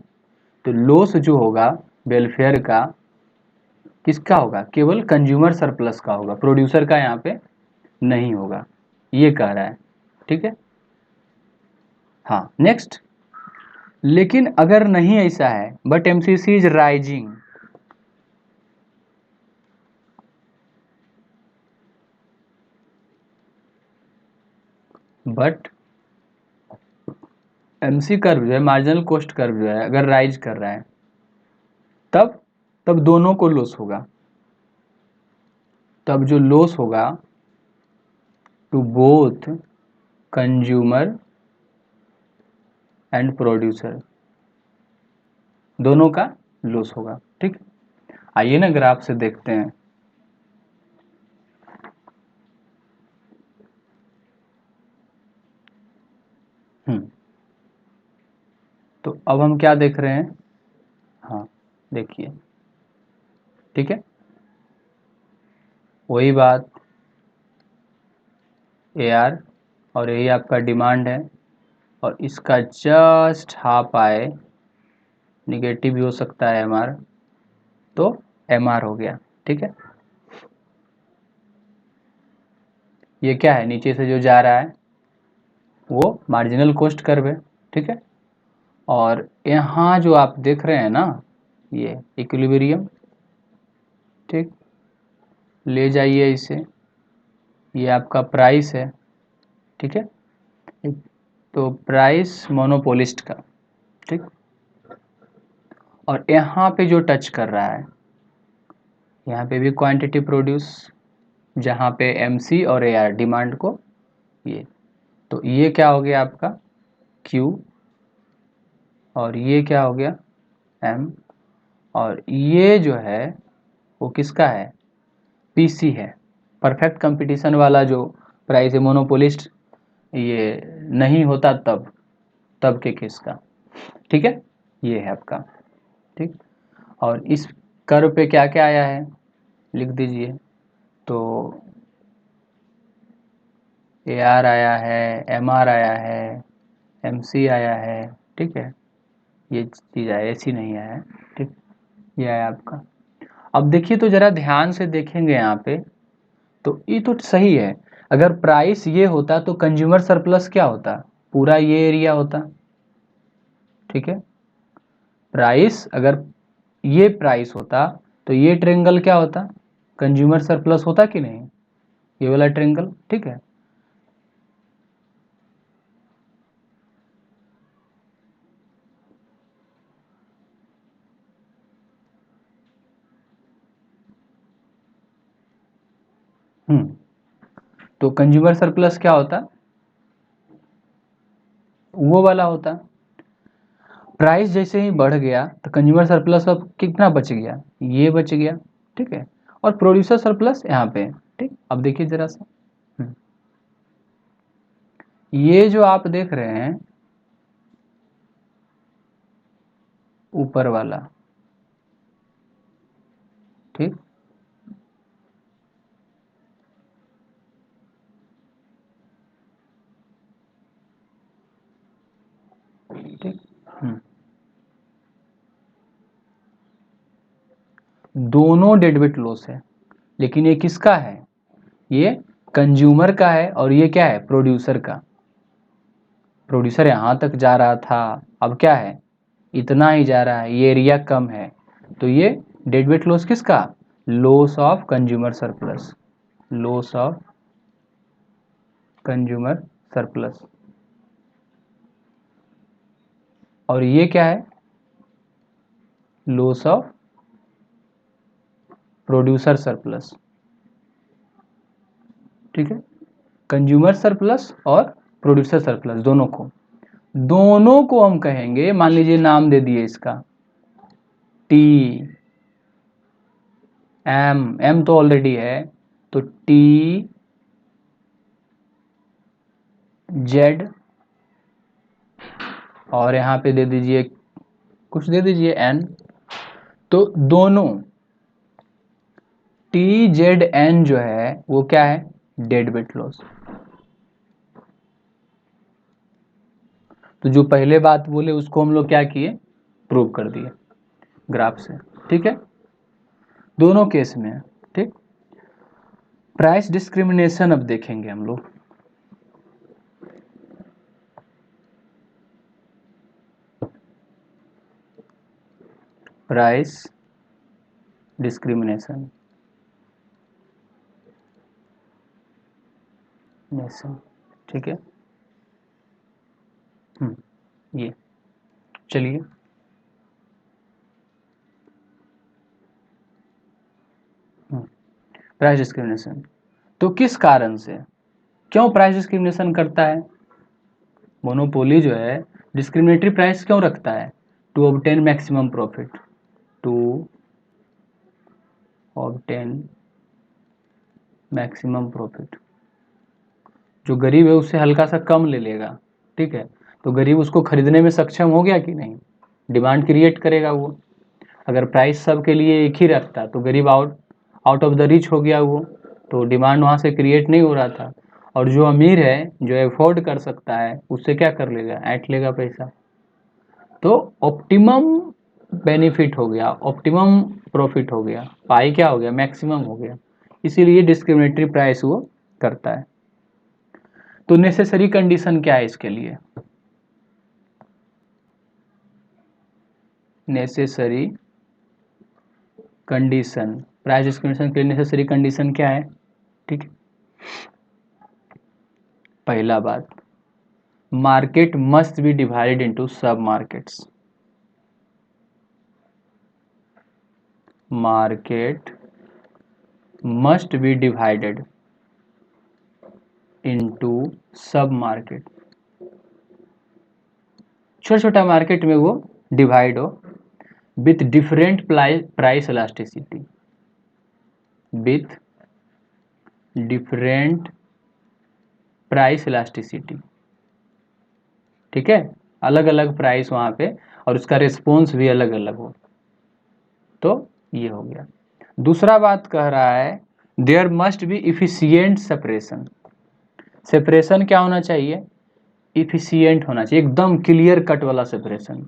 तो लॉस जो होगा वेलफेयर का किसका होगा, केवल कंज्यूमर सरप्लस का होगा, प्रोड्यूसर का यहाँ पे नहीं होगा, ये कह रहा है। ठीक है, हाँ नेक्स्ट। लेकिन अगर नहीं ऐसा है, but MCC is rising, but MC curve जो है, मार्जिनल कॉस्ट कर्व जो है, अगर राइज कर रहा है, तब तब दोनों को लॉस होगा। तब जो लॉस होगा to both consumer and producer, दोनों का लॉस होगा। ठीक, आइए ना ग्राफ से देखते हैं। तो अब हम क्या देख रहे हैं, हाँ देखिए, ठीक है, वही बात, ए आर, और यही आपका डिमांड है, और इसका जस्ट हाफ आए, निगेटिव भी हो सकता है एम आर, तो एम आर हो गया। ठीक है, ये क्या है, नीचे से जो जा रहा है वो मार्जिनल कॉस्ट कर्व है। ठीक है, और यहाँ जो आप देख रहे हैं ना, ये इक्विलिब्रियम, ठीक, ले जाइए इसे, ये आपका प्राइस है। ठीक है, तो प्राइस मोनोपोलिस्ट का, ठीक, और यहाँ पे जो टच कर रहा है, यहाँ पे भी क्वांटिटी प्रोड्यूस, जहाँ पे एमसी और एआर डिमांड को, ये, तो ये क्या हो गया आपका क्यू, और ये क्या हो गया एम, और ये जो है वो किसका है, पीसी है। परफेक्ट कंपटीशन वाला जो प्राइस है, मोनोपोलिस्ट ये नहीं होता तब, तब के केस का। ठीक है, ये है आपका। ठीक, और इस कर्व पे क्या क्या आया है लिख दीजिए। तो ए आर आया है, एम आर आया है, एम सी आया है। ठीक है, ये चीज़ आया, ऐसी नहीं आया है। ठीक, ये आया आपका। अब देखिए तो ज़रा ध्यान से देखेंगे यहाँ पे, तो ये तो सही है। अगर प्राइस ये होता तो कंज्यूमर सरप्लस क्या होता, पूरा ये एरिया होता। ठीक है, प्राइस अगर ये प्राइस होता तो ये ट्रेंगल क्या होता, कंज्यूमर सरप्लस होता कि नहीं, ये वाला ट्रेंगल। ठीक है, तो कंज्यूमर सरप्लस क्या होता, वो वाला होता। प्राइस जैसे ही बढ़ गया तो कंज्यूमर सरप्लस अब कितना बच गया, ये बच गया। ठीक है, और प्रोड्यूसर सरप्लस यहाँ पे। ठीक, अब देखिए जरा सा, ये जो आप देख रहे हैं ऊपर वाला, ठीक, ठीक, दोनों डेडवेट लॉस है, लेकिन ये किसका है, ये कंज्यूमर का है, और ये क्या है, प्रोड्यूसर का। प्रोड्यूसर यहां तक जा रहा था, अब क्या है, इतना ही जा रहा है, ये एरिया कम है, तो ये डेडवेट लॉस किसका, loss of consumer surplus, loss of consumer surplus. और ये क्या है, लॉस ऑफ प्रोड्यूसर सरप्लस। ठीक है, कंज्यूमर सरप्लस और प्रोड्यूसर सरप्लस, दोनों को हम कहेंगे, मान लीजिए नाम दे दिए इसका टी एम, एम तो ऑलरेडी है, तो टी जेड, और यहां पे दे दीजिए कुछ, दे दीजिए एन। तो दोनों टी जेड एन जो है वो क्या है, डेड वेट लॉस। तो जो पहले बात बोले उसको हम लोग क्या किए, प्रूव कर दिए ग्राफ से। ठीक है, दोनों केस में। ठीक, प्राइस डिस्क्रिमिनेशन अब देखेंगे हम लोग। प्राइस डिस्क्रिमिनेशन ठीक है। ये चलिए प्राइस डिस्क्रिमिनेशन, तो किस कारण से, क्यों प्राइस डिस्क्रिमिनेशन करता है? मोनोपोली जो है डिस्क्रिमिनेटरी प्राइस क्यों रखता है? To obtain maximum profit, to obtain maximum profit. जो गरीब है उससे हल्का सा कम ले लेगा, ठीक है, तो गरीब उसको खरीदने में सक्षम हो गया कि नहीं, डिमांड क्रिएट करेगा वो। अगर प्राइस सबके लिए एक ही रखता तो गरीब आउट ऑफ द रिच हो गया वो, तो डिमांड वहाँ से क्रिएट नहीं हो रहा था। और जो अमीर है, जो अफोर्ड कर सकता है, उससे क्या कर लेगा, ऐंठ लेगा पैसा। तो ऑप्टिमम बेनिफिट हो गया, ऑप्टिमम प्रॉफिट हो गया, पाई क्या हो गया, मैक्सिमम हो गया, इसीलिए डिस्क्रिमिनेटरी प्राइस वो करता है। तो नेसेसरी कंडीशन क्या है इसके लिए? नेसेसरी कंडीशन, प्राइस डिस्क्रिमिनेशन के लिए नेसेसरी कंडीशन क्या है? ठीक है, पहला बात, market must be divided into सब markets. Market must be divided into सब मार्केट। छोटा छोटा मार्केट में वो डिवाइड हो, with different price elasticity, with different price elasticity, ठीक है, अलग अलग प्राइस वहाँ पे, और उसका रिस्पॉन्स भी अलग अलग हो। तो ये हो गया। दूसरा बात कह रहा है, there must be efficient separation. Separation क्या होना चाहिए, इफिशियंट होना चाहिए, एकदम क्लियर कट वाला सेपरेशन।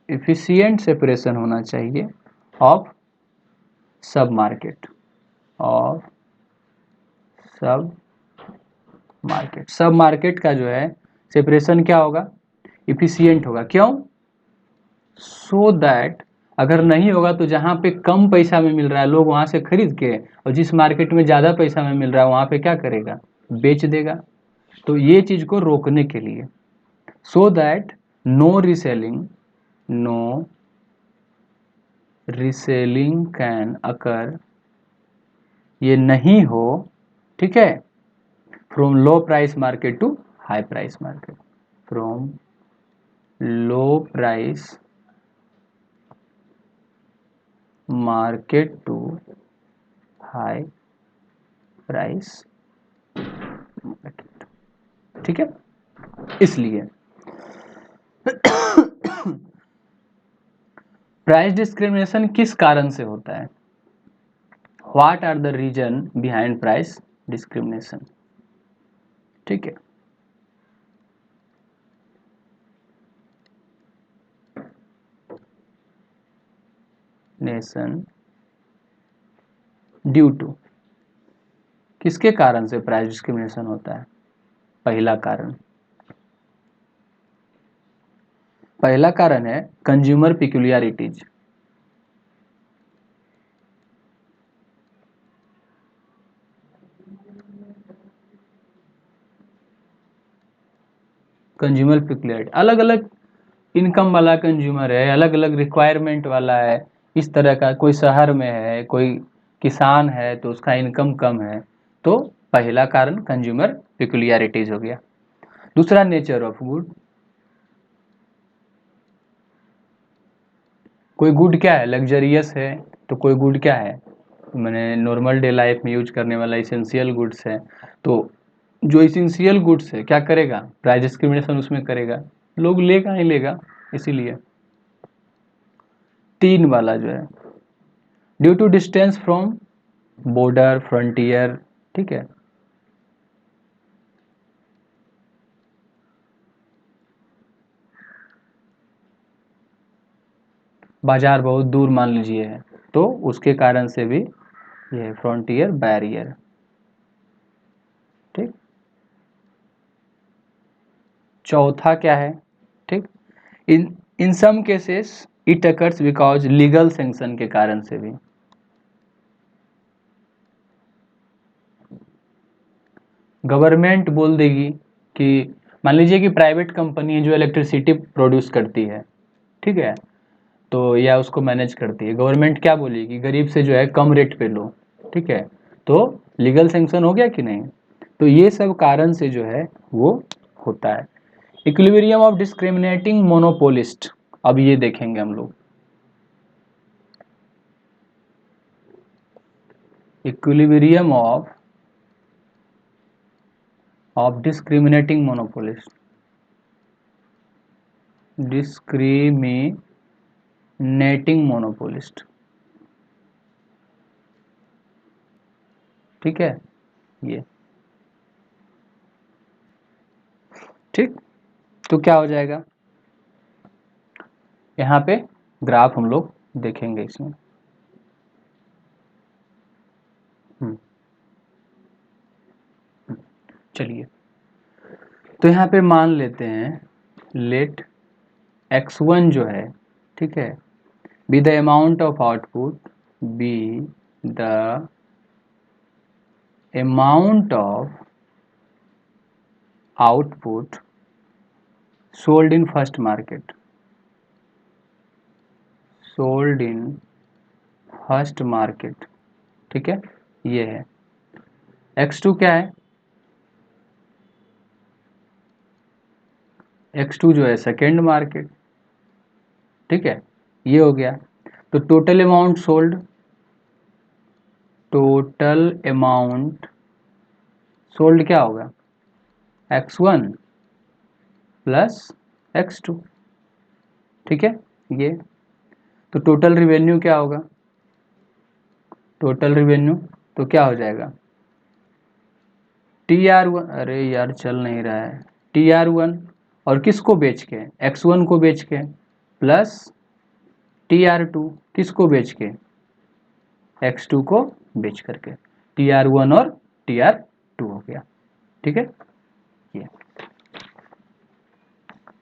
इफिशियंट सेपरेशन होना चाहिए of sub market, of sub market. Sub market का जो है सेपरेशन क्या होगा, इफिशियंट होगा। क्यों? सो दैट अगर नहीं होगा तो जहाँ पे कम पैसा में मिल रहा है लोग वहाँ से खरीद के, और जिस मार्केट में ज़्यादा पैसा में मिल रहा है वहाँ पे क्या करेगा, बेच देगा। तो ये चीज़ को रोकने के लिए, so that no reselling, no reselling can occur, ये नहीं हो, ठीक है, from low price market to high price market, from low price market to high price market, ठीक है। इसलिए प्राइस डिस्क्रिमिनेशन किस कारण से होता है? What are the reason behind price discrimination, ठीक है। नेशन ड्यू टू, किसके कारण से प्राइस डिस्क्रिमिनेशन होता है? पहला कारण, पहला कारण है कंज्यूमर पिक्यूलियरिटीज। कंज्यूमर पिक्यूलियरिटी, अलग अलग इनकम वाला कंज्यूमर है, अलग अलग रिक्वायरमेंट वाला है, इस तरह का, कोई शहर में है, कोई किसान है तो उसका इनकम कम है। तो पहला कारण कंज्यूमर पिक्यूलियरिटीज हो गया। दूसरा नेचर ऑफ गुड, कोई गुड क्या है, लग्जरियस है, तो कोई गुड क्या है, मैंने नॉर्मल डे लाइफ में यूज करने वाला इसेंशियल गुड्स है। तो जो इसेंशियल गुड्स है क्या करेगा, प्राइस डिस्क्रिमिनेशन उसमें करेगा, लोग लेगा ही लेगा, इसीलिए। तीन वाला जो है, due to distance from border frontier, ठीक है, बाजार बहुत दूर मान लीजिए है, तो उसके कारण से भी ये है फ्रंटियर बैरियर। ठीक, चौथा क्या है, ठीक, in some cases it occurs because legal sanction के कारण से भी। गवर्नमेंट बोल देगी कि मान लीजिए कि प्राइवेट कंपनी है जो इलेक्ट्रिसिटी प्रोड्यूस करती है, ठीक है, तो या उसको मैनेज करती है, गवर्नमेंट क्या बोलेगी, गरीब से जो है कम रेट पे लो, ठीक है, तो लीगल सैंक्शन हो गया कि नहीं। तो ये सब कारण से जो है वो होता है। इक्विलिब्रियम ऑफ डिस्क्रिमिनेटिंग मोनोपोलिस्ट, अब ये देखेंगे हम लोग। Equilibrium of discriminating monopolist, discriminating monopolist, ठीक है, ये ठीक। तो क्या हो जाएगा, यहाँ पे ग्राफ हम लोग देखेंगे इसमें। चलिए, तो यहाँ पे मान लेते हैं लेट x1 जो है, ठीक है, be the amount of output, be the amount of output sold in first market, sold in first market, ठीक है, ये है। x2 क्या है, x2 जो है सेकेंड मार्केट, ठीक है, ये हो गया। तो total amount sold, total amount sold क्या होगा, x1 प्लस x2, ठीक है, ये। तो टोटल रिवेन्यू क्या होगा, टोटल रिवेन्यू तो क्या हो जाएगा, TR1, अरे यार चल नहीं रहा है, TR1 और किसको बेच के, x1 को बेच के, प्लस TR2 किसको बेच के, x2 को बेच करके, TR1 और TR2 हो गया, ठीक है, ये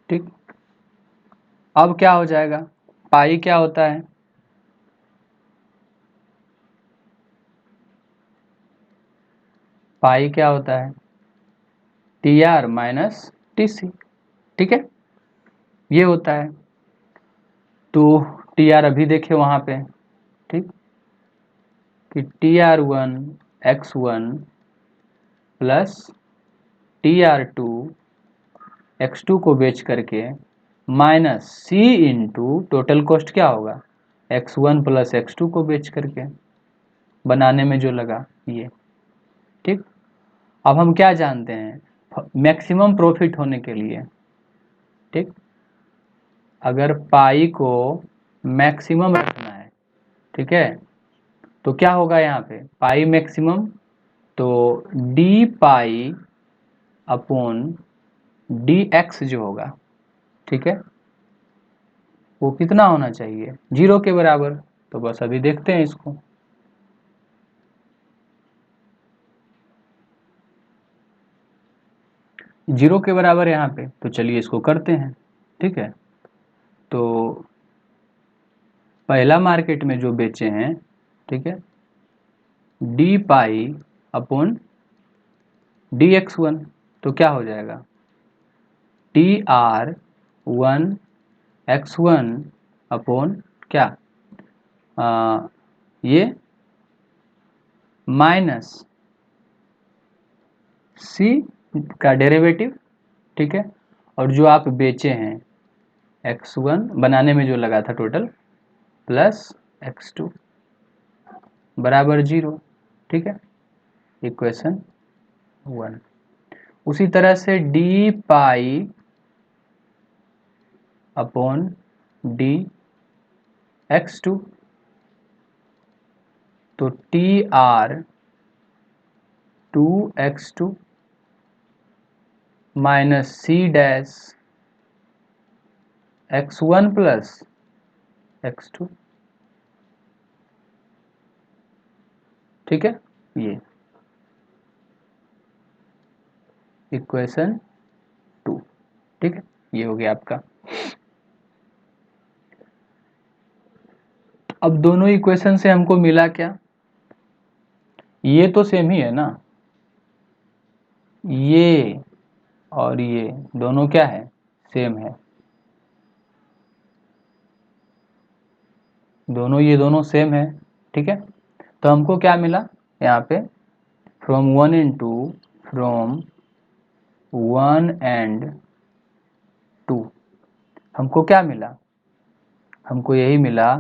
ठीक। अब क्या हो जाएगा, पाई क्या होता है, पाई क्या होता है, TR माइनस TC, ठीक है, ये होता है। तो TR अभी देखे वहां पे, ठीक, कि TR1 x1 plus TR2 x2 को बेच करके minus C into total cost क्या होगा, x1 प्लस x2 को बेच करके बनाने में जो लगा ये, ठीक। अब हम क्या जानते हैं, मैक्सिमम प्रॉफिट होने के लिए, ठीक, अगर पाई को मैक्सिमम रखना है, ठीक है, तो क्या होगा यहाँ पे पाई मैक्सिमम, तो D pi upon D x जो होगा, ठीक है, वो कितना होना चाहिए, 0 के बराबर। तो बस अभी देखते हैं इसको, जीरो के बराबर यहाँ पे, तो चलिए इसको करते हैं, ठीक है। तो पहला मार्केट में जो बेचे हैं, ठीक है, डी पाई अपॉन dx1, तो क्या हो जाएगा, TR1 x1 अपॉन क्या, ये माइनस C का डेरिवेटिव, ठीक है, और जो आप बेचे हैं x1 बनाने में जो लगा था टोटल, प्लस x2 बराबर 0, ठीक है, इक्वेशन 1। उसी तरह से D pi upon D x2, तो TR2x2 minus C dash x1 plus x2, ठीक है, ये इक्वेशन 2, ठीक है, ये हो गया आपका। अब दोनों इक्वेशन से हमको मिला क्या, ये तो सेम ही है ना, ये और ये दोनों क्या है, सेम है, दोनों ये दोनों सेम है, ठीक है। तो हमको क्या मिला यहाँ पे, फ्रॉम 1 एंड 2, फ्रॉम 1 एंड 2 हमको क्या मिला, हमको यही मिला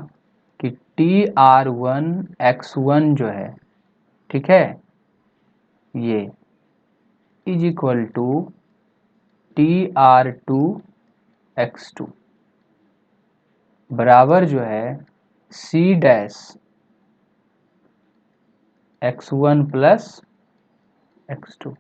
कि TR1X1 जो है, ठीक है, ये इज इक्वल टू TR2X2 बराबर जो है C dash X1 plus X2।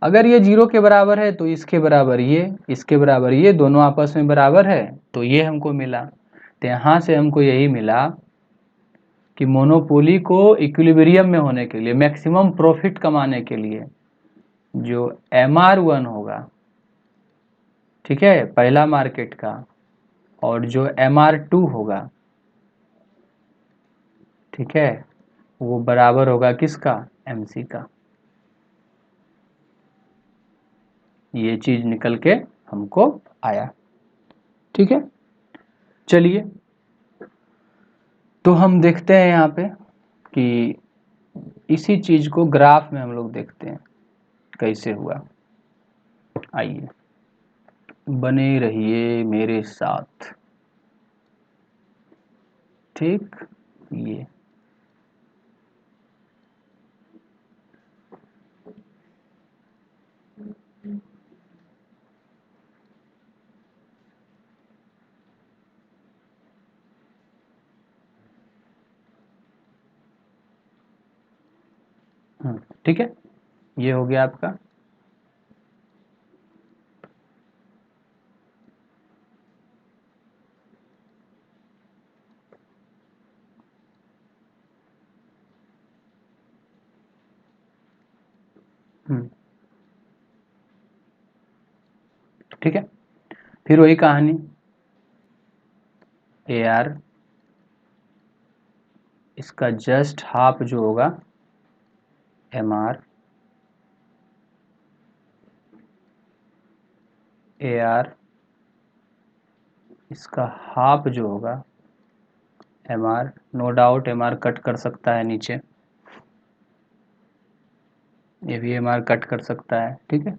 अगर ये 0 के बराबर है तो इसके बराबर ये, इसके बराबर ये, दोनों आपस में बराबर है, तो ये हमको मिला। तो यहाँ से हमको यही मिला कि मोनोपोली को इक्विलिब्रियम में होने के लिए, मैक्सिमम प्रॉफिट कमाने के लिए जो MR1 होगा, ठीक है, पहला मार्केट का, और जो MR2 होगा, ठीक है, वो बराबर होगा किसका, MC का। ये चीज निकल के हमको आया, ठीक है। चलिए तो हम देखते हैं यहाँ पे कि इसी चीज को ग्राफ में हम लोग देखते हैं कैसे हुआ। आइए बने रहिए मेरे साथ, ठीक, ये ठीक है, ये हो गया आपका। ठीक है, फिर वही कहानी, AR इसका जस्ट हाफ जो होगा MR, AR इसका हाफ जो होगा MR, no doubt MR cut कर सकता है नीचे, ये भी MR कट कर सकता है, ठीक है।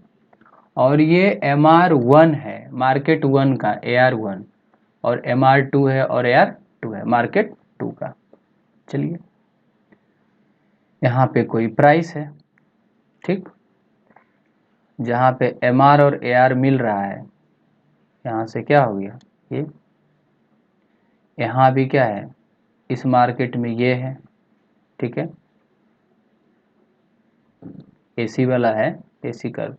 और ये MR1 है, मार्केट 1 का AR1, और MR2 है और AR2 है, मार्केट 2 का। चलिए यहाँ पे कोई प्राइस है, ठीक, जहाँ पे MR और AR मिल रहा है, यहाँ से क्या हो गया, ये यहाँ भी क्या है, इस मार्केट में ये है, ठीक है, AC वाला है, AC कर्व,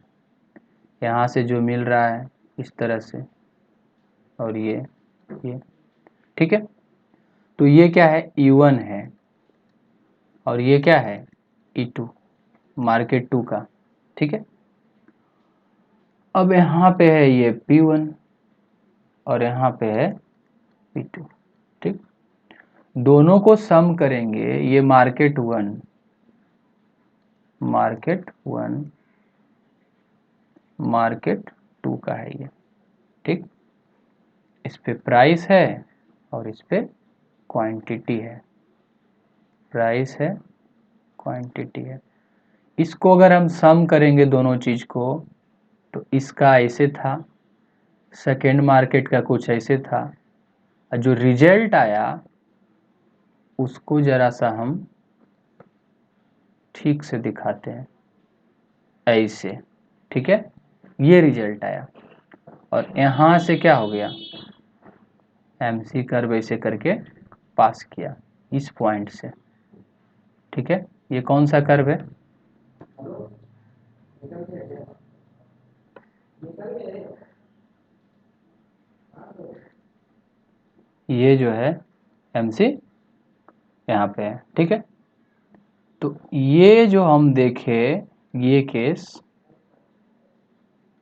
यहाँ से जो मिल रहा है इस तरह से, और ये, ठीक है। तो ये क्या है, E1 है, और ये क्या है, E2, मार्केट 2 का, ठीक है। अब यहाँ पे है ये P1 और यहाँ पे है P2, ठीक, दोनों को सम करेंगे, ये मार्केट 1, मार्केट 1, मार्केट 2 का है ये, ठीक, इस पे प्राइस है और इस पे क्वांटिटी है, प्राइस है, क्वांटिटी है। इसको अगर हम सम करेंगे दोनों चीज को, तो इसका ऐसे था, सेकेंड मार्केट का कुछ ऐसे था, और जो रिजल्ट आया उसको जरा सा हम ठीक से दिखाते हैं, ऐसे, ठीक है, ये रिजल्ट आया, और यहाँ से क्या हो गया, MC कर्व ऐसे करके पास किया इस पॉइंट से, ठीक है। ये कौन सा कर्व है, ये जो है MC यहाँ पे है, ठीक है। तो ये जो हम देखे, ये केस,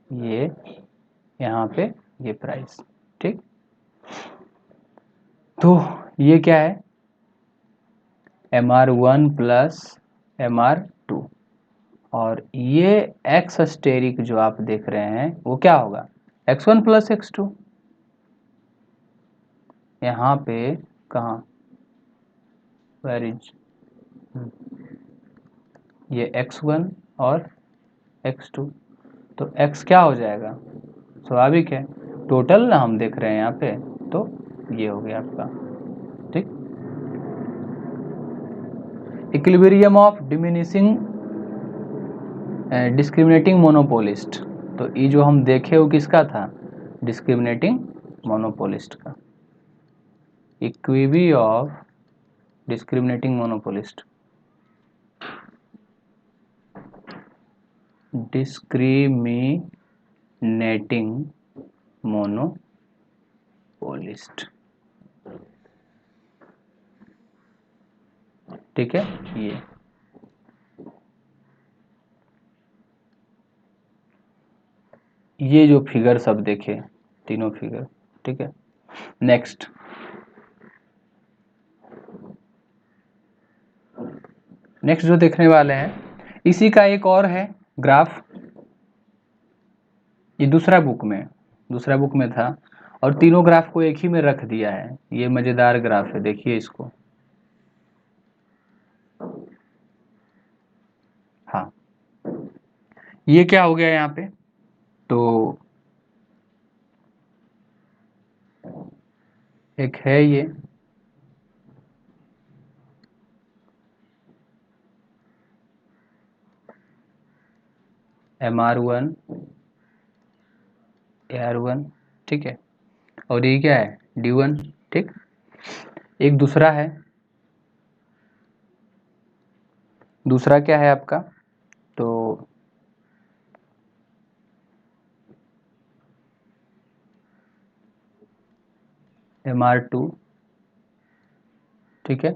ये यहाँ पे ये प्राइस, ठीक। तो ये क्या है, MR1 प्लस MR2, और ये एक्स स्टेरिक जो आप देख रहे हैं वो क्या होगा, X1 प्लस X2। यहाँ पे कहाँ, वेर इज, ये X1 और X2, तो X क्या हो जाएगा, स्वाभाविक है, टोटल ना हम देख रहे हैं यहाँ पे, तो ये हो गया आपका, ठीक। Equilibrium of diminishing discriminating monopolist, तो ये जो हम देखे वो किसका था, डिस्क्रिमिनेटिंग मोनोपोलिस्ट का। इक्विबी of discriminating monopolist, discriminating monopolist, ठीक है। ये जो फिगर सब देखे, तीनों फिगर, ठीक है। नेक्स्ट जो देखने वाले हैं, इसी का एक और है ग्राफ, ये दूसरा बुक में था, और तीनों ग्राफ को एक ही में रख दिया है। ये मजेदार ग्राफ है, देखिए इसको। हाँ, ये क्या हो गया यहाँ पे, तो एक है ये MR1 AR1, ठीक है, और ये क्या है D1, ठीक। एक दूसरा क्या है आपका, तो MR2, ठीक है,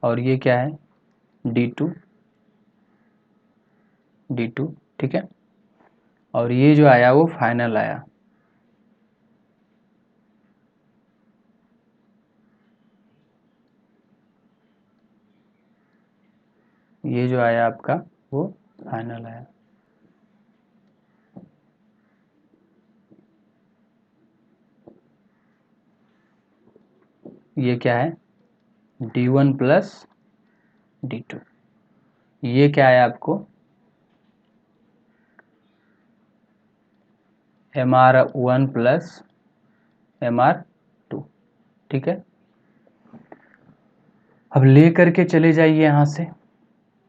और ये क्या है D2, ठीक है, और ये जो आया वो फाइनल आया, ये जो आया आपका वो फाइनल आया। ये क्या है D1 प्लस D2, ये क्या है आपको MR1 प्लस MR2, ठीक है। अब ले करके चले जाइए यहाँ से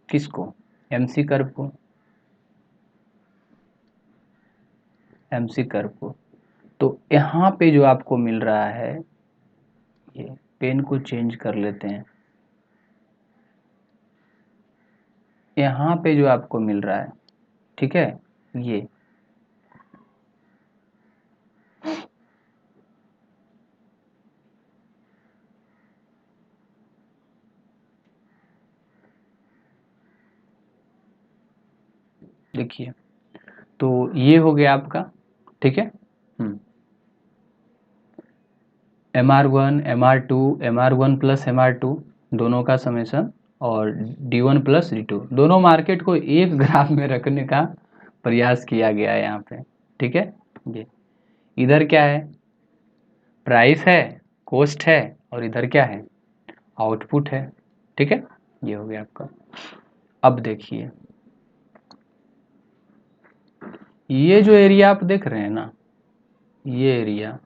किसको, MC कर्व को, तो यहाँ पे जो आपको मिल रहा है, ये पेन को चेंज कर लेते हैं, यहाँ पे जो आपको मिल रहा है, ठीक है, ये देखिए, तो ये हो गया आपका, ठीक है। MR1 MR2 MR1 plus MR2 दोनों का समेशन, और D1 प्लस D2, दोनों मार्केट को एक ग्राफ में रखने का प्रयास किया गया है यहाँ पे, ठीक है। ये इधर क्या है, प्राइस है, कॉस्ट है, और इधर क्या है, आउटपुट है, ठीक है। ये हो गया आपका। अब देखिए, ये जो एरिया आप देख रहे हैं ना, ये एरिया,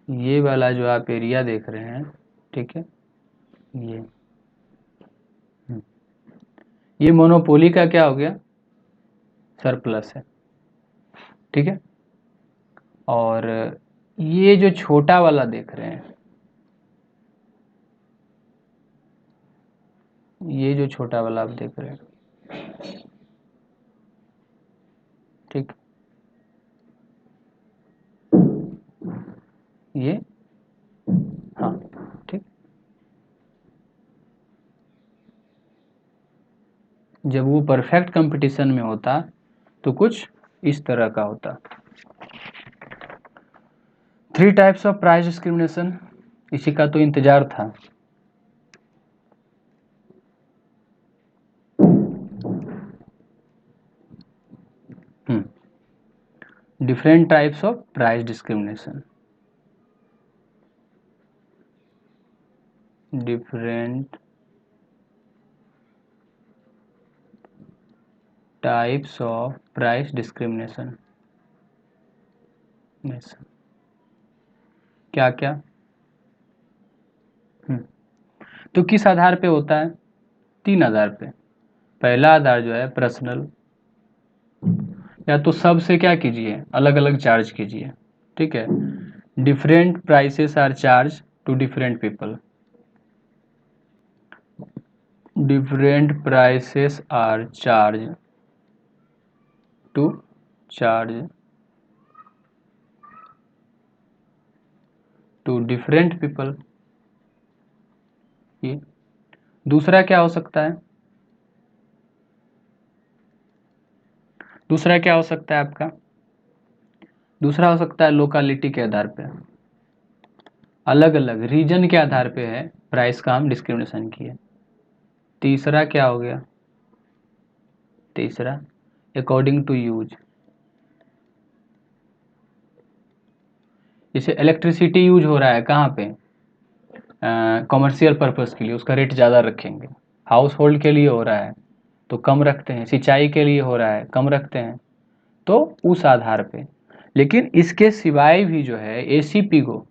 ये वाला जो आप एरिया देख रहे हैं, ठीक है, ये मोनोपोली का क्या हो गया, सरप्लस है, ठीक है। और ये जो छोटा वाला देख रहे हैं, ये जो छोटा वाला आप देख रहे हैं, जब वो परफेक्ट कंपटीशन में होता तो कुछ इस तरह का होता। 3 टाइप्स ऑफ प्राइस डिस्क्रिमिनेशन, इसी का तो इंतजार था। Different types of price discrimination, different types of price discrimination. क्या क्या? तो किस आधार पे होता है? 3 आधार पे। पहला आधार जो है पर्सनल, या तो सबसे क्या कीजिए, अलग अलग चार्ज कीजिए, ठीक है। Different prices are charge to different people, different prices are charge to different people. ये दूसरा क्या हो सकता है? दूसरा क्या हो सकता है आपका? दूसरा हो सकता है लोकालिटी के आधार पे, अलग अलग रीजन के आधार पे है प्राइस का हम डिस्क्रिमिनेशन किए। तीसरा क्या हो गया? तीसरा अकॉर्डिंग टू यूज, जैसे इलेक्ट्रिसिटी यूज हो रहा है कहाँ पे, कॉमर्शियल पर्पस के लिए, उसका रेट ज़्यादा रखेंगे। हाउस होल्ड के लिए हो रहा है तो कम रखते हैं, सिंचाई के लिए हो रहा है कम रखते हैं, तो उस आधार पे। लेकिन इसके सिवाय भी जो है एसीपी को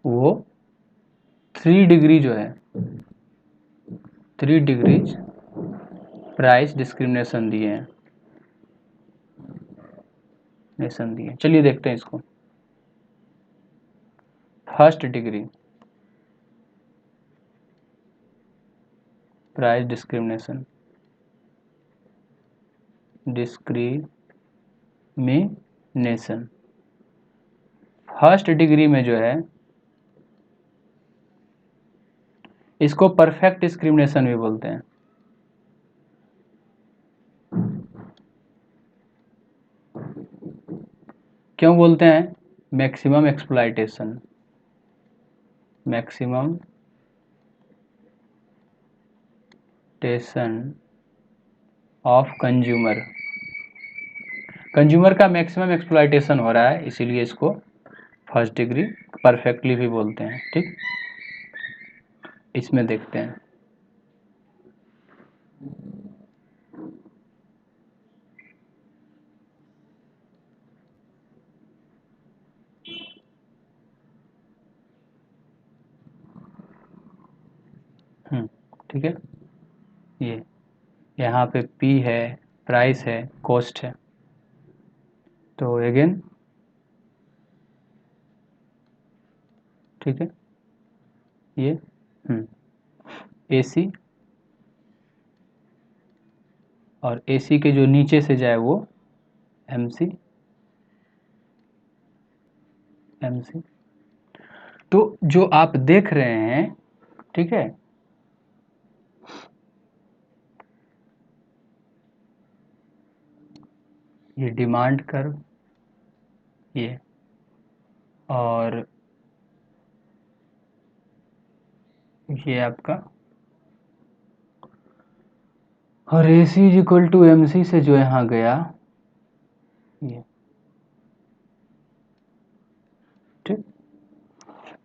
वो 3 डिग्री जो है, 3 डिग्रीज प्राइस डिस्क्रिमिनेशन दिए हैं, नेशन दिए। चलिए देखते हैं इसको। First degree price discrimination, discrimination first degree में जो है इसको परफेक्ट डिस्क्रिमिनेशन भी बोलते हैं। क्यों बोलते हैं? Maximum exploitation, maximum station of consumer, consumer का मैक्सिमम एक्सप्लॉयटेशन हो रहा है, इसीलिए इसको फर्स्ट डिग्री परफेक्टली भी बोलते हैं, ठीक। इसमें देखते हैं। ठीक है, ये यहाँ पे पी है, प्राइस है, कॉस्ट है। तो अगेन ठीक है, ये एसी, और एसी के जो नीचे से जाए वो एमसी, एमसी। तो जो आप देख रहे हैं, ठीक है, ये डिमांड कर्व, ये, और ये आपका, और A C is equal to M C से जो यहाँ गया, ये, ठीक।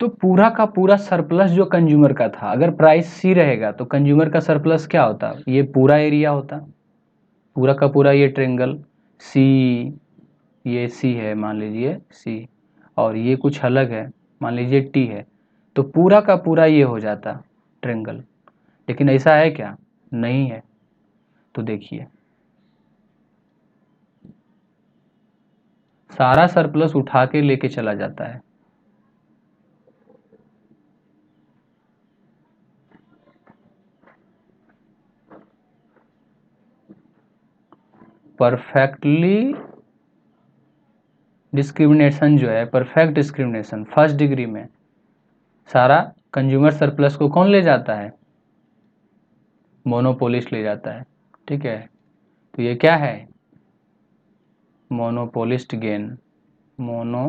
तो पूरा का पूरा सरप्लस जो कंज्यूमर का था, अगर प्राइस सी रहेगा तो कंज्यूमर का सरप्लस क्या होता? ये पूरा एरिया होता, पूरा का पूरा ये ट्रेंगल सी, ये सी है मान लीजिए सी, और ये कुछ अलग है मान लीजिए टी है, तो पूरा का पूरा ये हो जाता ट्रेंगल। लेकिन ऐसा है क्या? नहीं है। तो देखिए सारा सरप्लस उठा के लेके चला जाता है। परफेक्टली डिस्क्रिमिनेशन जो है, परफेक्ट डिस्क्रिमिनेशन, फर्स्ट डिग्री में सारा कंज्यूमर सरप्लस को कौन ले जाता है? मोनोपोलिस्ट ले जाता है। ठीक है, तो ये क्या है? Monopolist gain, monopolist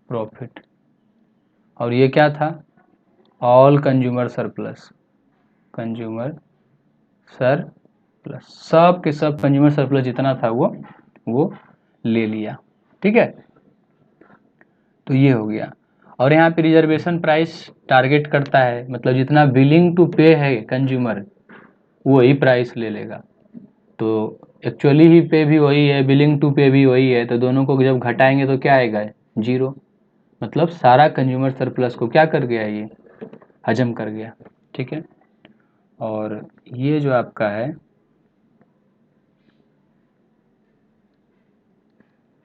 profit. और ये क्या था? All consumer surplus, consumer surplus, सब के सब कंज्यूमर सरप्लस जितना था वो ले लिया। ठीक है, तो ये हो गया। और यहाँ पे रिजर्वेशन प्राइस टारगेट करता है, मतलब जितना विलिंग टू पे है कंज्यूमर वही प्राइस ले लेगा। तो एक्चुअली ही पे भी वही है, बिलिंग टू पे भी वही है, तो दोनों को जब घटाएंगे तो क्या आएगा? 0। मतलब सारा कंज्यूमर सरप्लस को क्या कर गया? ये हजम कर गया। ठीक है, और ये जो आपका है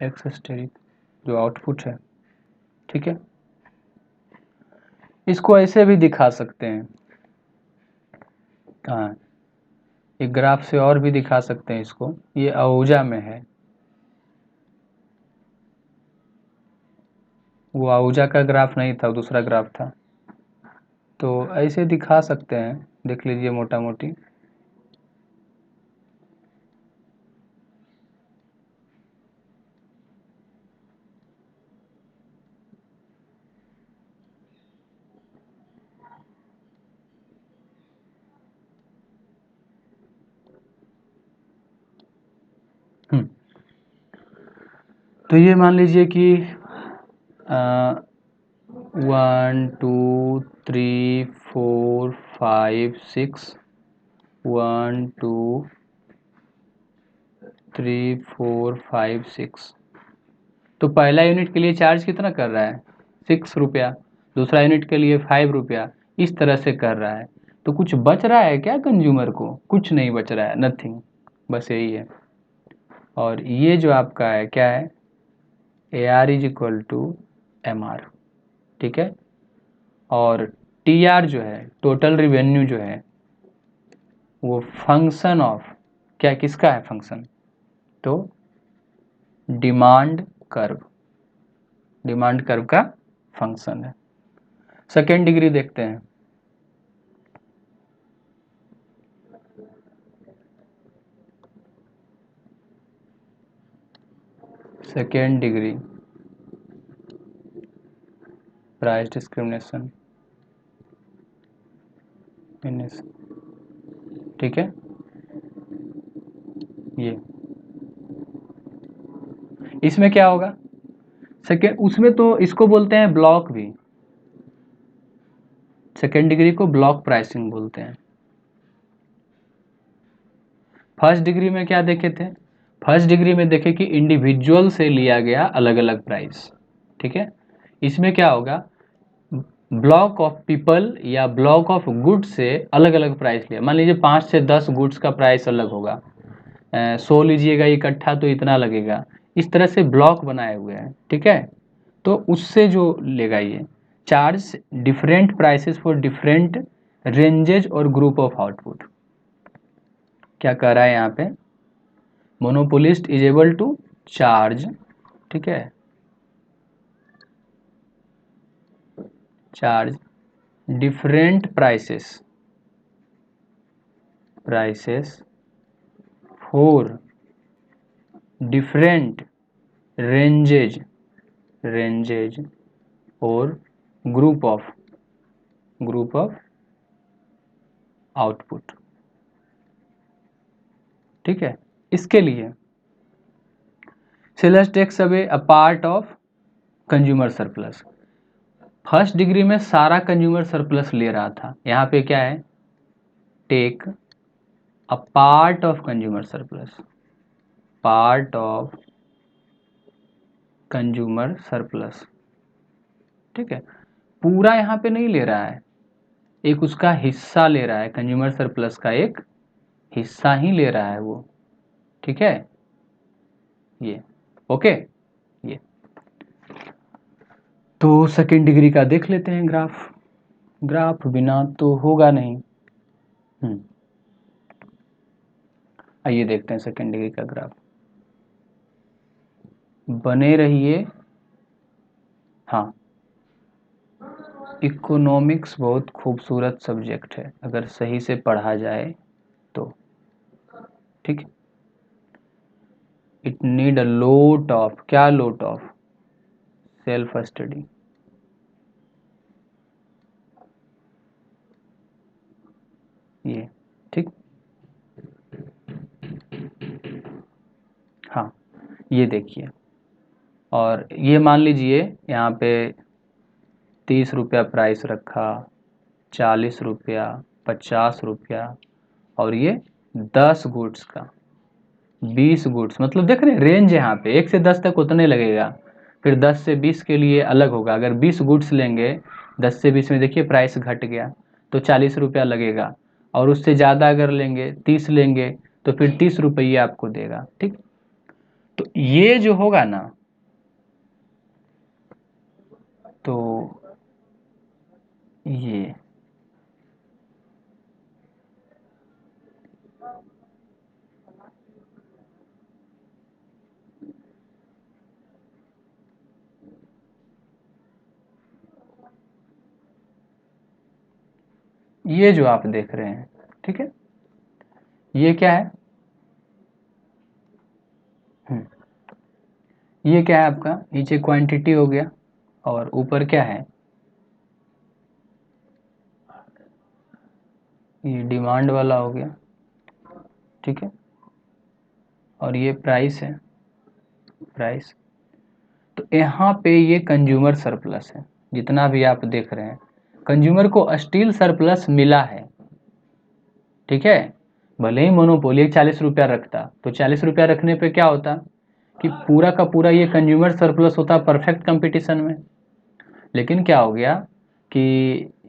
एक्स स्टेरिक जो आउटपुट है, ठीक है, इसको ऐसे भी दिखा सकते हैं। हाँ, एक ग्राफ से और भी दिखा सकते हैं इसको। ये आहूजा में है, वो आहूजा का ग्राफ नहीं था, दूसरा ग्राफ था। तो ऐसे दिखा सकते हैं, देख लीजिए मोटा मोटी। तो ये मान लीजिए कि 1 2 3 4 5 6, 1 2 3 4 5 6। तो पहला यूनिट के लिए चार्ज कितना कर रहा है? 6 रुपया। दूसरा यूनिट के लिए 5 रुपया। इस तरह से कर रहा है। तो कुछ बच रहा है क्या कंज्यूमर को? कुछ नहीं बच रहा है, नथिंग, बस यही है। और ये जो आपका है क्या है? AR is equal to MR। ठीक है, और TR जो है, टोटल रिवेन्यू जो है, वो फंक्शन ऑफ क्या, किसका है फंक्शन? तो डिमांड कर्व, डिमांड कर्व का फंक्शन है। सेकेंड डिग्री देखते हैं। सेकेंड डिग्री प्राइस डिस्क्रिमिनेशन, ठीक है, ये इसमें क्या होगा? सेकेंड, उसमें तो इसको बोलते हैं ब्लॉक भी, सेकेंड डिग्री को ब्लॉक प्राइसिंग बोलते हैं। फर्स्ट डिग्री में क्या देखे थे? फर्स्ट डिग्री में देखे कि इंडिविजुअल से लिया गया अलग अलग प्राइस। ठीक है, इसमें क्या होगा? ब्लॉक ऑफ पीपल या ब्लॉक ऑफ गुड्स से अलग अलग प्राइस लिया। मान लीजिए 5 से 10 गुड्स का प्राइस अलग होगा, 100 लीजिएगा इकट्ठा तो इतना लगेगा। इस तरह से ब्लॉक बनाए हुए हैं। ठीक है, तो उससे जो लेगा ये charge different prices for different ranges और ग्रुप ऑफ आउटपुट। क्या कह रहा है यहाँ पे? Monopolist is able to charge, ठीक है, charge different prices for different ranges और ग्रुप ऑफ आउटपुट। ठीक है, इसके लिए sellers takes away a part of consumer surplus. First degree में सारा कंज्यूमर सरप्लस ले रहा था, यहाँ पे क्या है? Take a part of consumer surplus, part of consumer surplus. ठीक है, पूरा यहाँ पे नहीं ले रहा है, एक उसका हिस्सा ले रहा है, कंज्यूमर सरप्लस का एक हिस्सा ही ले रहा है वो। ठीक है, ये ओके। ये तो सेकेंड डिग्री का देख लेते हैं ग्राफ, ग्राफ बिना तो होगा नहीं। आइए देखते हैं सेकेंड डिग्री का ग्राफ। बने रहिए। हाँ, इकोनॉमिक्स बहुत खूबसूरत सब्जेक्ट है अगर सही से पढ़ा जाए तो, ठीक है। It need a lot of, क्या लोट ऑफ, सेल्फ स्टडी। ये ठीक। हाँ, ये देखिए, और ये मान लीजिए यहाँ पे 30 रुपया प्राइस रखा, 40 रुपया, 50 रुपया, और ये 10 गुड्स का, 20 गुड्स, मतलब देख रहे हैं रेंज यहाँ पे 1 से 10 तक उतने लगेगा, फिर 10 से 20 के लिए अलग होगा। अगर 20 गुड्स लेंगे 10 से 20 में देखिए प्राइस घट गया तो 40 रुपया लगेगा, और उससे ज़्यादा अगर लेंगे 30 लेंगे तो फिर 30 रुपये आपको देगा, ठीक। तो ये जो होगा ना, तो ये जो आप देख रहे हैं, ठीक है, ये क्या है, ये क्या है आपका, नीचे क्वांटिटी हो गया और ऊपर क्या है, ये डिमांड वाला हो गया, ठीक है, और ये प्राइस है, प्राइस। तो यहाँ पे ये कंज्यूमर सरप्लस है, जितना भी आप देख रहे हैं कंज्यूमर को स्टील सरप्लस मिला है, ठीक है। भले ही मोनोपोली 40 रुपया रखता तो 40 रुपया रखने पे क्या होता कि पूरा का पूरा ये कंज्यूमर सरप्लस होता परफेक्ट कंपटीशन में। लेकिन क्या हो गया कि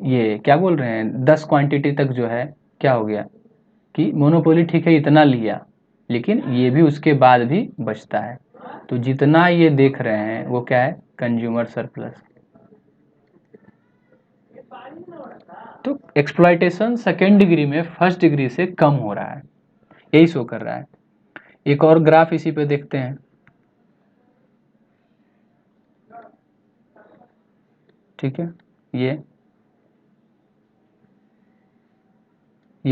ये क्या बोल रहे हैं 10 क्वांटिटी तक जो है, क्या हो गया कि मोनोपोली ठीक है इतना लिया, लेकिन ये भी उसके बाद भी बचता है। तो जितना ये देख रहे हैं वो क्या है, कंज्यूमर सरप्लस। तो एक्सप्लॉयटेशन सेकेंड डिग्री में फर्स्ट डिग्री से कम हो रहा है, यही शो कर रहा है। एक और ग्राफ इसी पे देखते हैं, ठीक है। ये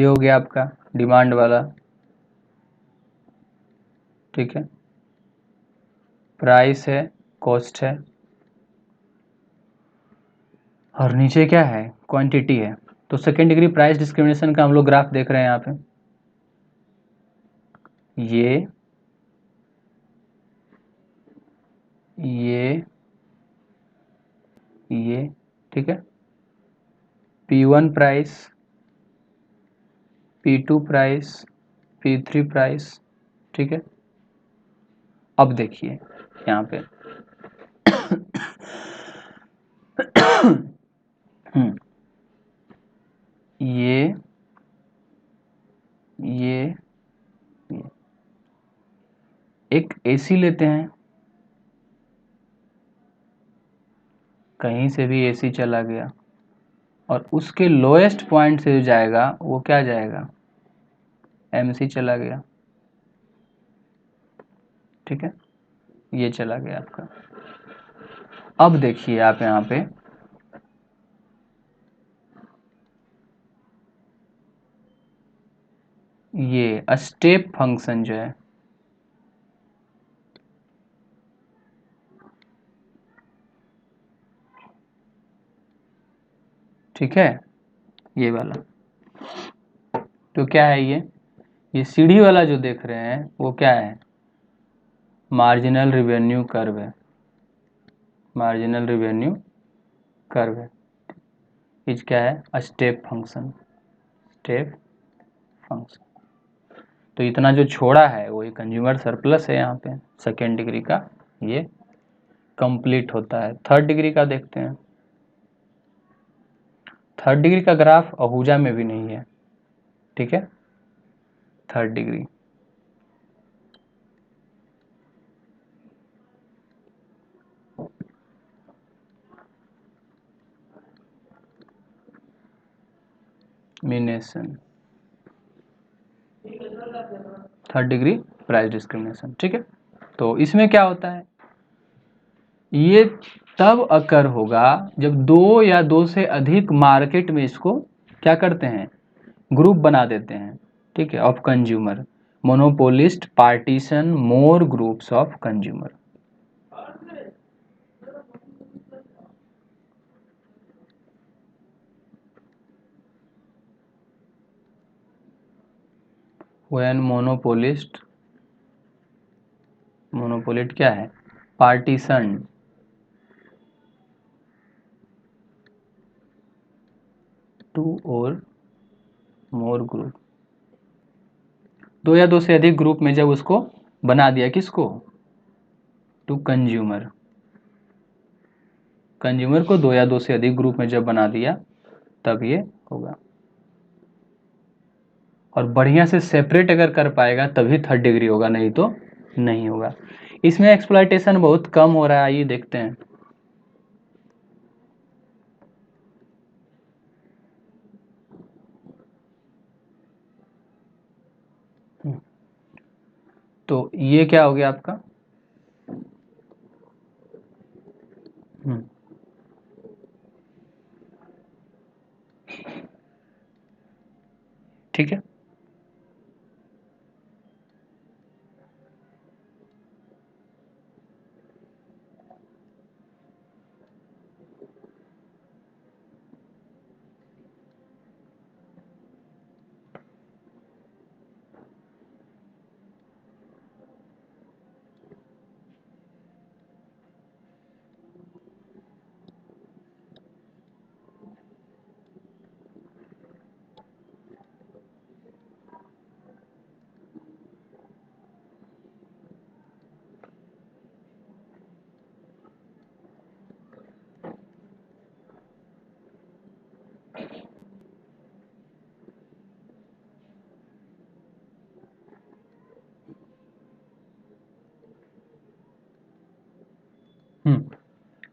हो गया आपका डिमांड वाला, ठीक है, प्राइस है, कॉस्ट है, और नीचे क्या है, क्वांटिटी है। तो सेकेंड डिग्री प्राइस डिस्क्रिमिनेशन का हम लोग ग्राफ देख रहे हैं यहाँ पे, ये ये ये ठीक है, P1 price, P2 price, P3 price, ठीक है। अब देखिए यहाँ पे ये ये एक एसी लेते हैं, कहीं से भी एसी चला गया और उसके लोएस्ट पॉइंट से जो जाएगा वो क्या जाएगा, एमसी चला गया, ठीक है, ये चला गया आपका। अब देखिए आप यहाँ पे ये स्टेप फंक्शन जो है, ठीक है, ये वाला, तो क्या है ये सीढ़ी वाला जो देख रहे हैं वो क्या है, मार्जिनल रिवेन्यू कर्व है, मार्जिनल रिवेन्यू कर्व है। ये क्या है, स्टेप फंक्शन, स्टेप फंक्शन। तो इतना जो छोड़ा है वही कंज्यूमर सरप्लस है यहाँ पे सेकेंड डिग्री का, ये कंप्लीट होता है। थर्ड डिग्री का देखते हैं, थर्ड डिग्री का ग्राफ अहूजा में भी नहीं है, ठीक है। थर्ड डिग्री मिनेशन, थर्ड डिग्री प्राइस डिस्क्रिमिनेशन, ठीक है। तो इसमें क्या होता है ये तब अकर होगा जब दो या दो से अधिक मार्केट में इसको क्या करते हैं, ग्रुप बना देते हैं, ठीक है, of consumer. Monopolist partition more groups of consumer. When monopolist क्या है, पार्टीशन टू और मोर ग्रुप, दो या दो से अधिक ग्रुप में जब उसको बना दिया, किसको, टू कंज्यूमर, कंज्यूमर को दो या दो से अधिक ग्रुप में जब बना दिया तब ये होगा। और बढ़िया से सेपरेट अगर कर पाएगा तभी थर्ड डिग्री होगा, नहीं तो नहीं होगा। इसमें एक्सप्लॉयटेशन बहुत कम हो रहा है, आइए देखते हैं। तो ये क्या हो गया आपका, ठीक है।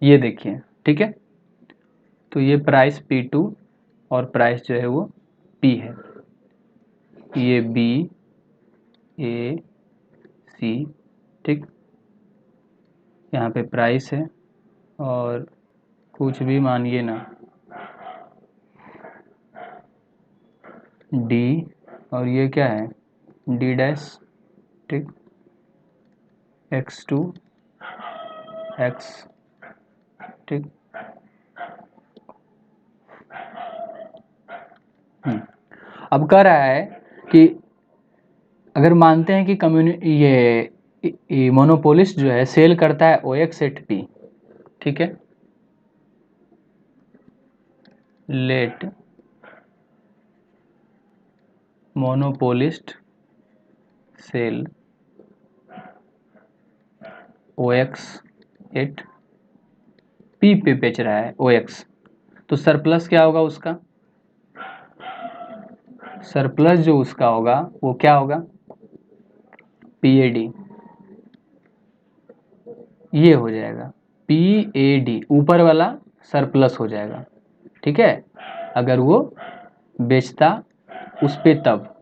ये देखिए, ठीक है। तो ये प्राइस P2 और प्राइस जो है वो P है, ये B A C, ठीक। यहाँ पे प्राइस है और कुछ भी मानिए ना, D, और ये क्या है, D डैश, ठीक, X2 X, ठीक। अब कह रहा है कि अगर मानते हैं कि ये मोनोपोलिस्ट जो है सेल करता है OX एट P, ठीक है, let monopolist sell OX at P पे बेच रहा है OX, तो सरप्लस क्या होगा उसका, सरप्लस जो उसका होगा वो क्या होगा, PAD, ये हो जाएगा PAD, ऊपर वाला सरप्लस हो जाएगा, ठीक है, अगर वो बेचता उस पे तब।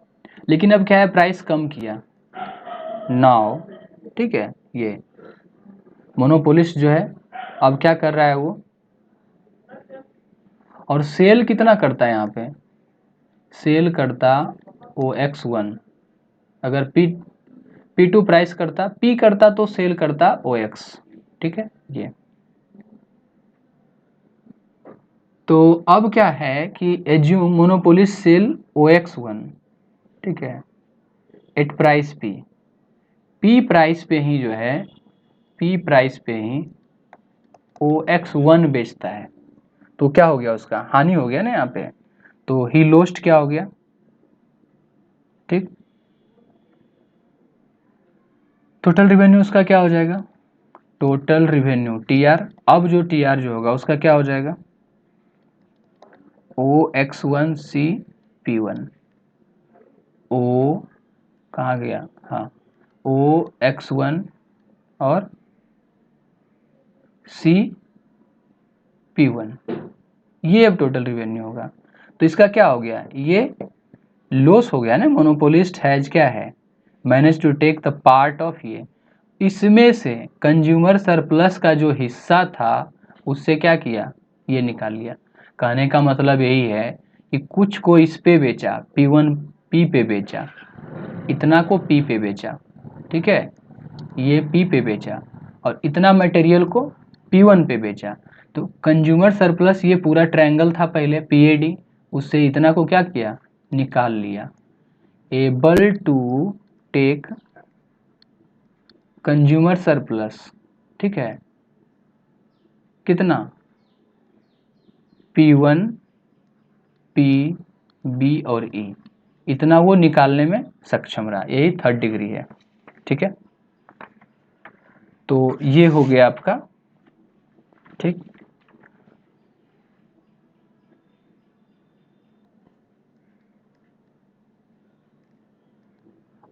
लेकिन अब क्या है, प्राइस कम किया नाउ, ठीक है। ये मोनोपोलिस्ट जो है अब क्या कर रहा है वो, और सेल कितना करता है यहाँ पे, सेल करता OX1, अगर P2 प्राइस करता, P करता तो सेल करता OX, ठीक है। ये तो अब क्या है कि एज्यूम मोनोपोलिस्ट सेल OX1, ठीक है, एट प्राइस P प्राइस पे ही जो है, P प्राइस पे ही OX1 बेचता है, तो क्या हो गया, उसका हानि हो गया ना यहाँ पे, तो ही लोस्ट क्या हो गया, ठीक। टोटल रेवेन्यू उसका क्या हो जाएगा, टोटल रेवेन्यू TR, अब जो TR जो होगा उसका क्या हो जाएगा, OX1C P1, O कहाँ गया, हाँ, OX1 और C P1, ये अब टोटल रेवेन्यू होगा। तो इसका क्या हो गया, ये लॉस हो गया ना, मोनोपोलिस्ट हैज क्या है, manage to take the part of ये इसमें से कंज्यूमर सरप्लस का जो हिस्सा था उससे क्या किया, ये निकाल लिया। कहने का मतलब यही है कि कुछ को इस पे बेचा, P1 P पे बेचा, इतना को P पे बेचा, ठीक है, ये P पे बेचा, और इतना मटेरियल को P1 पे बेचा। तो कंज्यूमर सरप्लस ये पूरा ट्रायंगल था पहले PAD, उससे इतना को क्या किया, निकाल लिया। Able to take consumer surplus, ठीक है, कितना, P1 P B और E, इतना वो निकालने में सक्षम रहा, यही थर्ड डिग्री है, ठीक है। तो ये हो गया आपका, ठीक।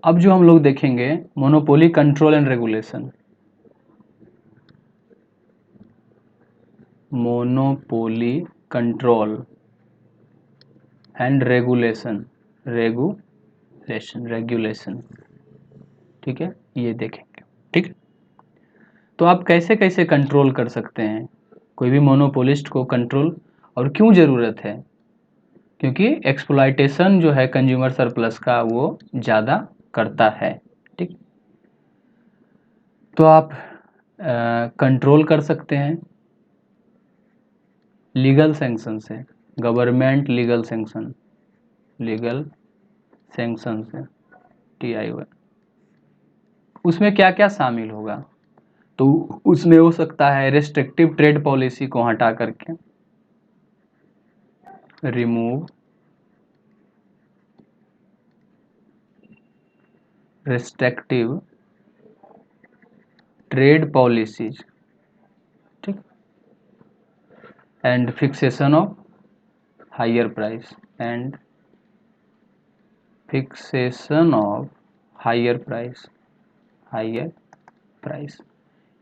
अब जो हम लोग देखेंगे monopoly control and regulation. Monopoly control and regulation, regulation, ठीक है, ये देखेंगे, ठीक है। तो आप कैसे कैसे कंट्रोल कर सकते हैं कोई भी मोनोपोलिस्ट को कंट्रोल, और क्यों ज़रूरत है, क्योंकि एक्सप्लॉयटेशन जो है कंज्यूमर सरप्लस का वो ज़्यादा करता है, ठीक। तो आप कंट्रोल कर सकते हैं लीगल सैंक्शन से, government legal sanction, legal sanction से, TIO। उसमें क्या क्या शामिल होगा, तो उसमें हो सकता है रेस्ट्रिक्टिव ट्रेड पॉलिसी को हटा करके रिमूव रेस्ट्रिक्टिव ट्रेड पॉलिसीज, ठीक, and fixation of higher price, and fixation of higher price, higher price,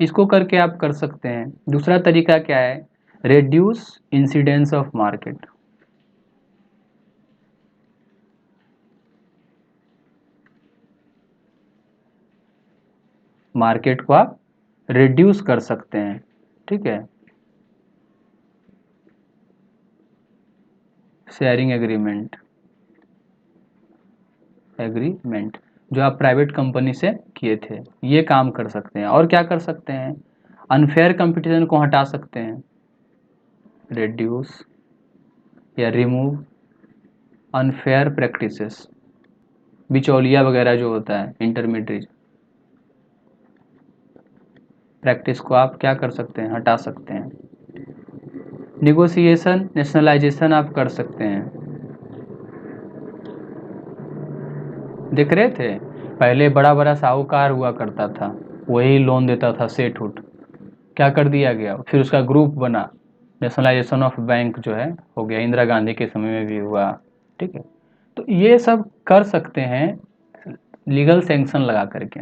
इसको करके आप कर सकते हैं। दूसरा तरीका क्या है, reduce incidence of market, market को आप रिड्यूस कर सकते हैं, ठीक है। शेयरिंग एग्रीमेंट, एग्रीमेंट जो आप प्राइवेट कंपनी से किए थे, ये काम कर सकते हैं। और क्या कर सकते हैं, अनफेयर कंपटीशन को हटा सकते हैं, रिड्यूस या रिमूव अनफेयर प्रैक्टिसेस, बिचौलिया वगैरह जो होता है इंटरमीडिएट प्रैक्टिस को आप क्या कर सकते हैं, हटा सकते हैं। निगोशिएशन नेशनलाइजेशन आप कर सकते हैं। देख रहे थे पहले बड़ा बड़ा साहूकार हुआ करता था, वही लोन देता था सेठ उठ, क्या कर दिया गया, फिर उसका ग्रुप बना, नेशनलाइजेशन ऑफ बैंक जो है हो गया, इंदिरा गांधी के समय में भी हुआ, ठीक है। तो ये सब कर सकते हैं लीगल सैंक्शन लगा करके।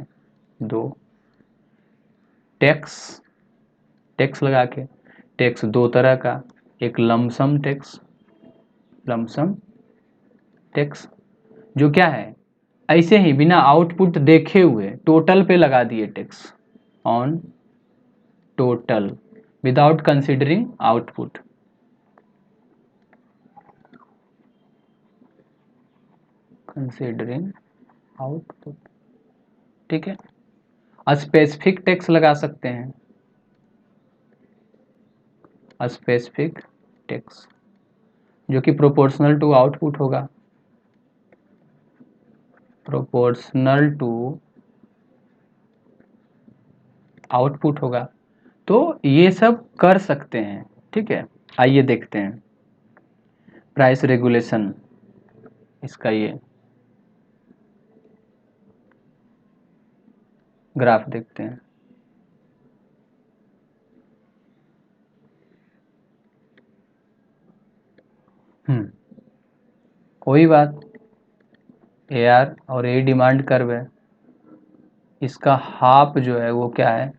दो, टैक्स, टैक्स लगा के, टैक्स दो तरह का, एक लमसम टैक्स, लमसम टैक्स जो क्या है, ऐसे ही बिना आउटपुट देखे हुए टोटल पे लगा दिए tax, on total without considering output, considering output, ठीक है। स्पेसिफिक टैक्स लगा सकते हैं, स्पेसिफिक टैक्स जो कि प्रोपोर्शनल टू आउटपुट होगा, प्रोपोर्शनल टू आउटपुट होगा। तो ये सब कर सकते हैं, ठीक है। आइए देखते हैं प्राइस रेगुलेशन, इसका ये ग्राफ देखते हैं। कोई बात, AR और A डिमांड कर्व है, इसका हाफ जो है वो क्या है,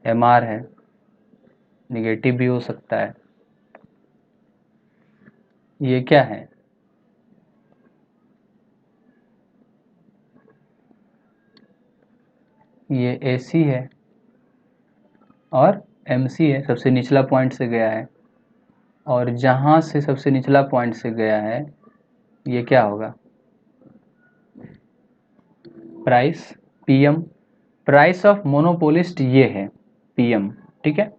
MR है, निगेटिव भी हो सकता है। ये क्या है, ये AC है और MC है, सबसे निचला पॉइंट से गया है, और जहाँ से सबसे निचला पॉइंट से गया है ये क्या होगा, price PM, price of monopolist ये है PM, ठीक है।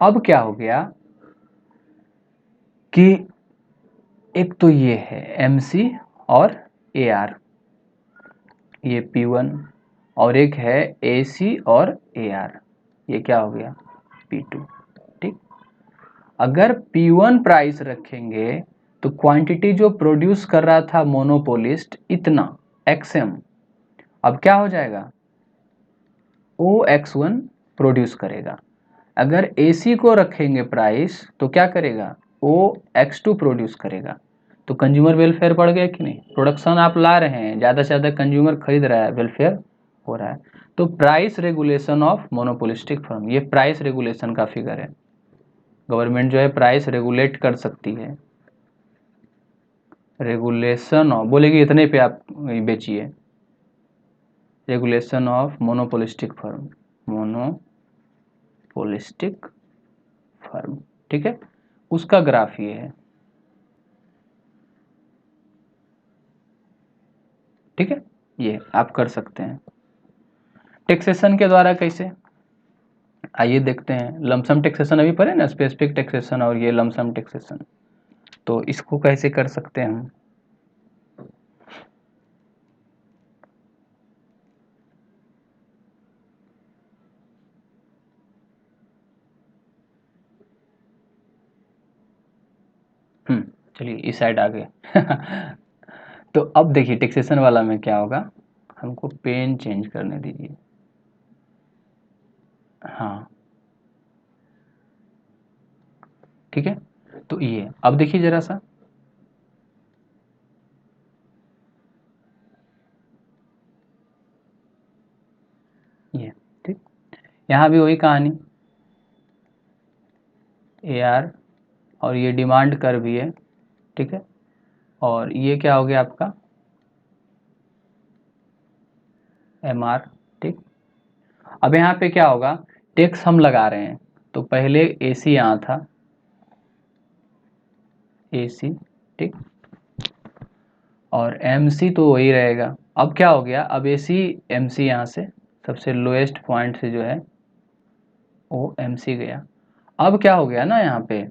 अब क्या हो गया कि एक तो ये है MC और AR, ये P1, और एक है AC और AR, ये क्या हो गया P2, ठीक। अगर P1 प्राइस रखेंगे तो क्वांटिटी जो प्रोड्यूस कर रहा था मोनोपोलिस्ट इतना XM, अब क्या हो जाएगा OX1 प्रोड्यूस करेगा। अगर AC को रखेंगे प्राइस तो क्या करेगा OX2 प्रोड्यूस करेगा। तो कंज्यूमर वेलफेयर बढ़ गया कि नहीं, प्रोडक्शन आप ला रहे हैं, ज़्यादा से ज़्यादा कंज्यूमर खरीद रहा है, वेलफेयर हो रहा है। तो price regulation of monopolistic firm, ये प्राइस रेगुलेशन का फिगर है। गवर्नमेंट जो है प्राइस रेगुलेट कर सकती है, रेगुलेशन ऑफ बोलेगी इतने पे आप बेचिए, regulation of monopolistic firm, monopolistic firm, ठीक है, उसका ग्राफ ये है, ठीक है, ये आप कर सकते हैं। टैक्सेशन के द्वारा कैसे, आइए देखते हैं। लमसम टैक्सेशन अभी पढ़े ना, स्पेसिफिक टैक्सेशन और ये लमसम टैक्सेशन, तो इसको कैसे कर सकते हैं हम। चलिए इस साइड आ गए तो अब देखिए टैक्सेशन वाला में क्या होगा, हमको पेन चेंज करने दीजिए, हाँ ठीक है। तो ये अब देखिए जरा सा, ये ठीक, यहाँ भी वही कहानी, AR और ये डिमांड कर भी है, ठीक है, और ये क्या हो गया आपका MR, ठीक। अब यहाँ पे क्या होगा, टैक्स हम लगा रहे हैं, तो पहले AC यहाँ था, AC, ठीक, और MC तो वही रहेगा। अब क्या हो गया, अब AC MC यहाँ से सबसे लोएस्ट पॉइंट से जो है वो MC गया। अब क्या हो गया ना, यहाँ पे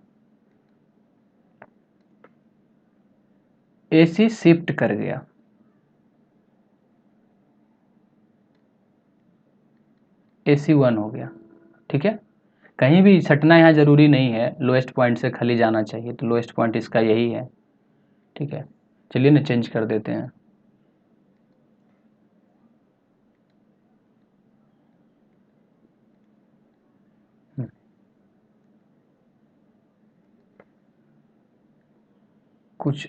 AC शिफ्ट कर गया, AC1 हो गया, ठीक है। कहीं भी छटना यहाँ जरूरी नहीं है, लोएस्ट पॉइंट से खाली जाना चाहिए, तो लोएस्ट पॉइंट इसका यही है, ठीक है। चलिए ना चेंज कर देते हैं, कुछ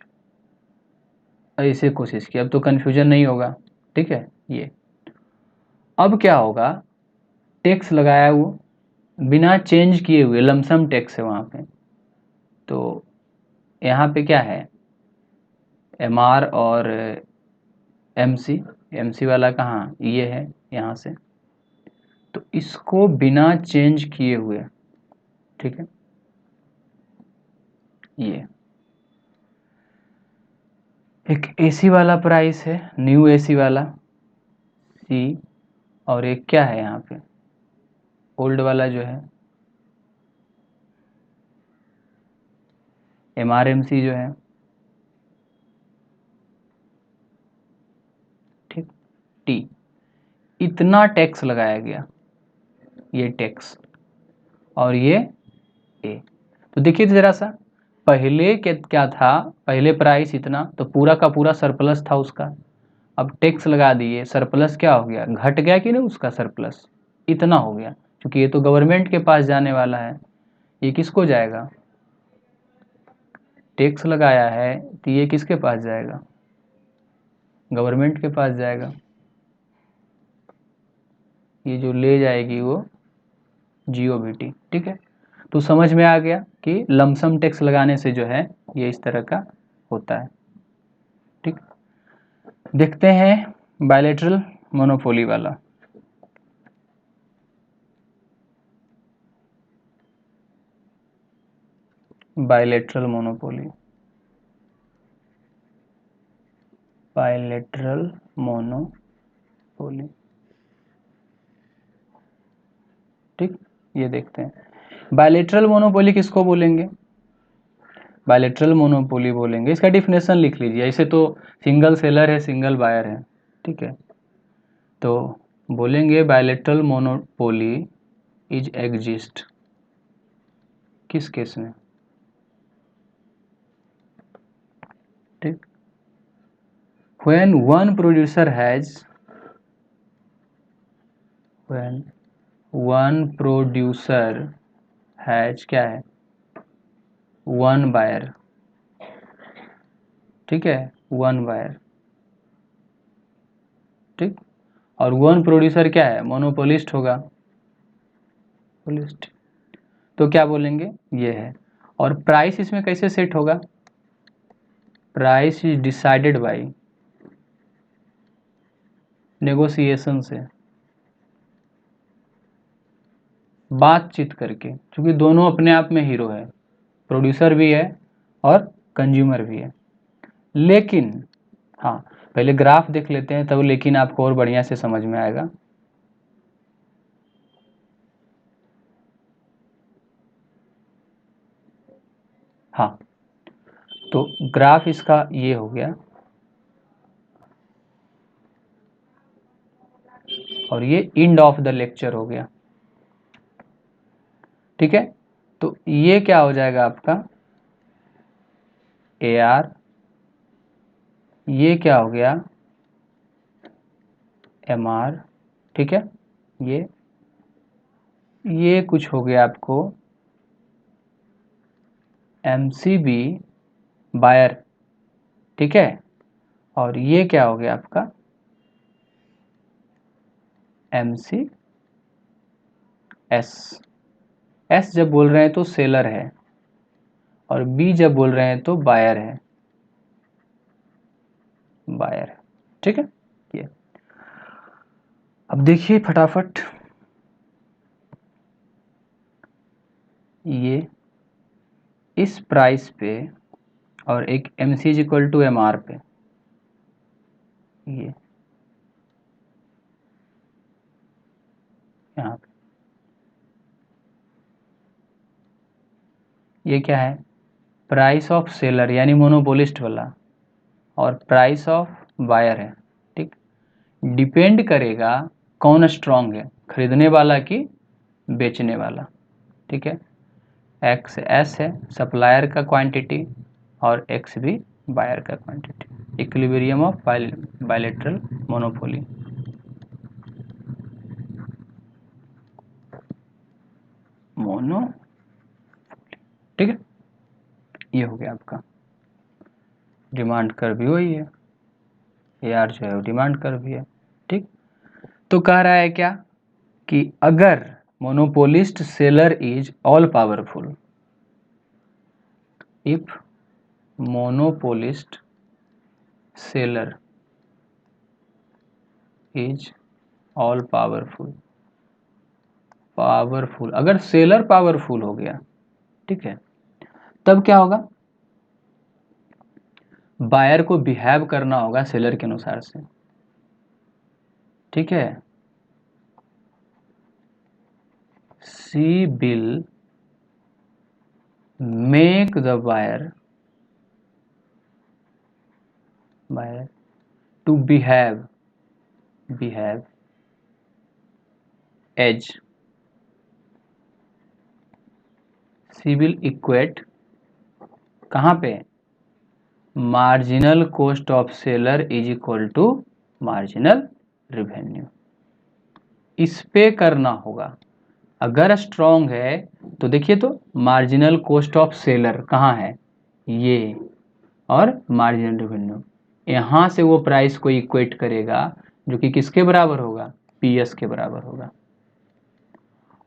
ऐसे कोशिश की, अब तो कन्फ्यूजन नहीं होगा, ठीक है। ये अब क्या होगा, टैक्स लगाया वो बिना चेंज किए हुए, लमसम टैक्स है वहाँ पे, तो यहाँ पे क्या है MR और MC वाला कहाँ ये है यहाँ से, तो इसको बिना चेंज किए हुए, ठीक है, ये एक AC वाला प्राइस है, न्यू AC वाला C, और एक क्या है यहाँ पे ओल्ड वाला जो है MRMC जो है, ठीक, T, इतना टैक्स लगाया गया, ये टैक्स, और ये A। तो देखिए जरा सा, पहले क्या था, पहले प्राइस इतना, तो पूरा का पूरा सरप्लस था उसका, अब टैक्स लगा दिए, सरप्लस क्या हो गया, घट गया कि नहीं, उसका सरप्लस इतना हो गया, क्योंकि ये तो गवर्नमेंट के पास जाने वाला है, ये किसको जाएगा, टैक्स लगाया है तो ये किसके पास जाएगा, गवर्नमेंट के पास जाएगा, ये जो ले जाएगी वो GOVT, ठीक है। तो समझ में आ गया कि लमसम टैक्स लगाने से जो है ये इस तरह का होता है, ठीक। देखते हैं बायलैटरल मोनोपोली वाला, बायलेटरल मोनोपोली, बायलेटरल मोनोपोली। ठीक, ये देखते हैं बायलेटरल मोनोपोली किसको बोलेंगे। बायलेटरल मोनोपोली बोलेंगे, इसका डिफिनेशन लिख लीजिए। ऐसे तो सिंगल सेलर है, सिंगल बायर है, ठीक है। तो बोलेंगे बायलेटरल मोनोपोली इज एग्जिस्ट किस केस में, ठीक, when one producer has, when one producer has क्या है, वन बायर, ठीक है, वन बायर, ठीक। और वन प्रोड्यूसर क्या है, मोनोपोलिस्ट होगा, मोनोपोलिस्ट। तो क्या बोलेंगे, ये है। और प्राइस इसमें कैसे सेट होगा, price is decided by negotiation से, बातचीत करके, क्योंकि दोनों अपने आप में हीरो है, प्रोड्यूसर भी है और कंज्यूमर भी है। लेकिन हाँ, पहले ग्राफ देख लेते हैं, तब लेकिन आपको और बढ़िया से समझ में आएगा। हाँ, तो ग्राफ इसका ये हो गया, और ये एंड ऑफ द लेक्चर हो गया, ठीक है। तो ये क्या हो जाएगा आपका AR, ये क्या हो गया MR, ठीक है। ये कुछ हो गया आपको MCB बायर, ठीक है। और ये क्या हो गया आपका MCS। S जब बोल रहे हैं तो सेलर है, और B जब बोल रहे हैं तो बायर है, बायर है, ठीक है। ये अब देखिए फटाफट, ये इस प्राइस पे और एक MC is equal to MR पे, ये यहाँ पे ये क्या है, प्राइस ऑफ सेलर यानी मोनोपोलिस्ट वाला, और प्राइस ऑफ बायर है, ठीक। डिपेंड करेगा कौन स्ट्रांग है, खरीदने वाला कि बेचने वाला, ठीक है। एक्स एस है सप्लायर का क्वांटिटी, और एक्स भी बायर का quantity, equilibrium of bilateral monopoly. Mono, ठीक है, ये हो गया आपका। डिमांड कर्व भी वही है, AR जो है वो डिमांड कर्व भी है, ठीक। तो कह रहा है क्या कि अगर monopolist seller is all powerful, if monopolist seller is all powerful, powerful, अगर सेलर पावरफुल हो गया, ठीक है, तब क्या होगा, बायर को बिहेव करना होगा सेलर के अनुसार से, ठीक है। She will make the buyer to behave as, she will equate कहाँ पे, marginal cost of seller is equal to marginal revenue, इस पे करना होगा। अगर स्ट्रॉन्ग है तो देखिए, तो मार्जिनल कॉस्ट ऑफ सेलर कहाँ है, ये, और मार्जिनल रेवेन्यू, यहाँ से वो प्राइस को इक्वेट करेगा, जो कि किसके बराबर होगा, PS के बराबर होगा।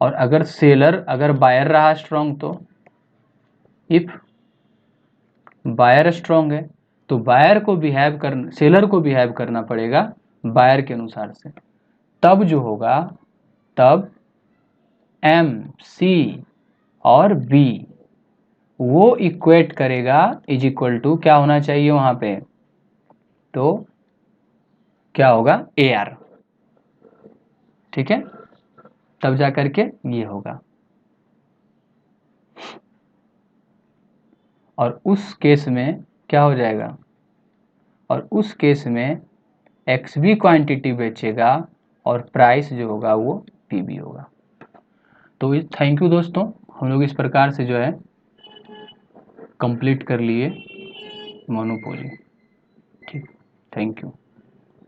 और अगर सेलर, अगर बायर रहा स्ट्रॉन्ग, तो इफ बायर स्ट्रॉन्ग है तो बायर को बिहेव करना, सेलर को बिहेव करना पड़ेगा बायर के अनुसार से, तब जो होगा, तब MC और B वो इक्वेट करेगा इज इक्वल टू क्या होना चाहिए वहां पे, तो क्या होगा AR, ठीक है, तब जा करके ये होगा। और उस केस में क्या हो जाएगा, और उस केस में XB क्वांटिटी बेचेगा और प्राइस जो होगा वो PB होगा। तो थैंक यू दोस्तों, हम लोग इस प्रकार से जो है कंप्लीट कर लिए मोनोपोली। ठीक, थैंक यू।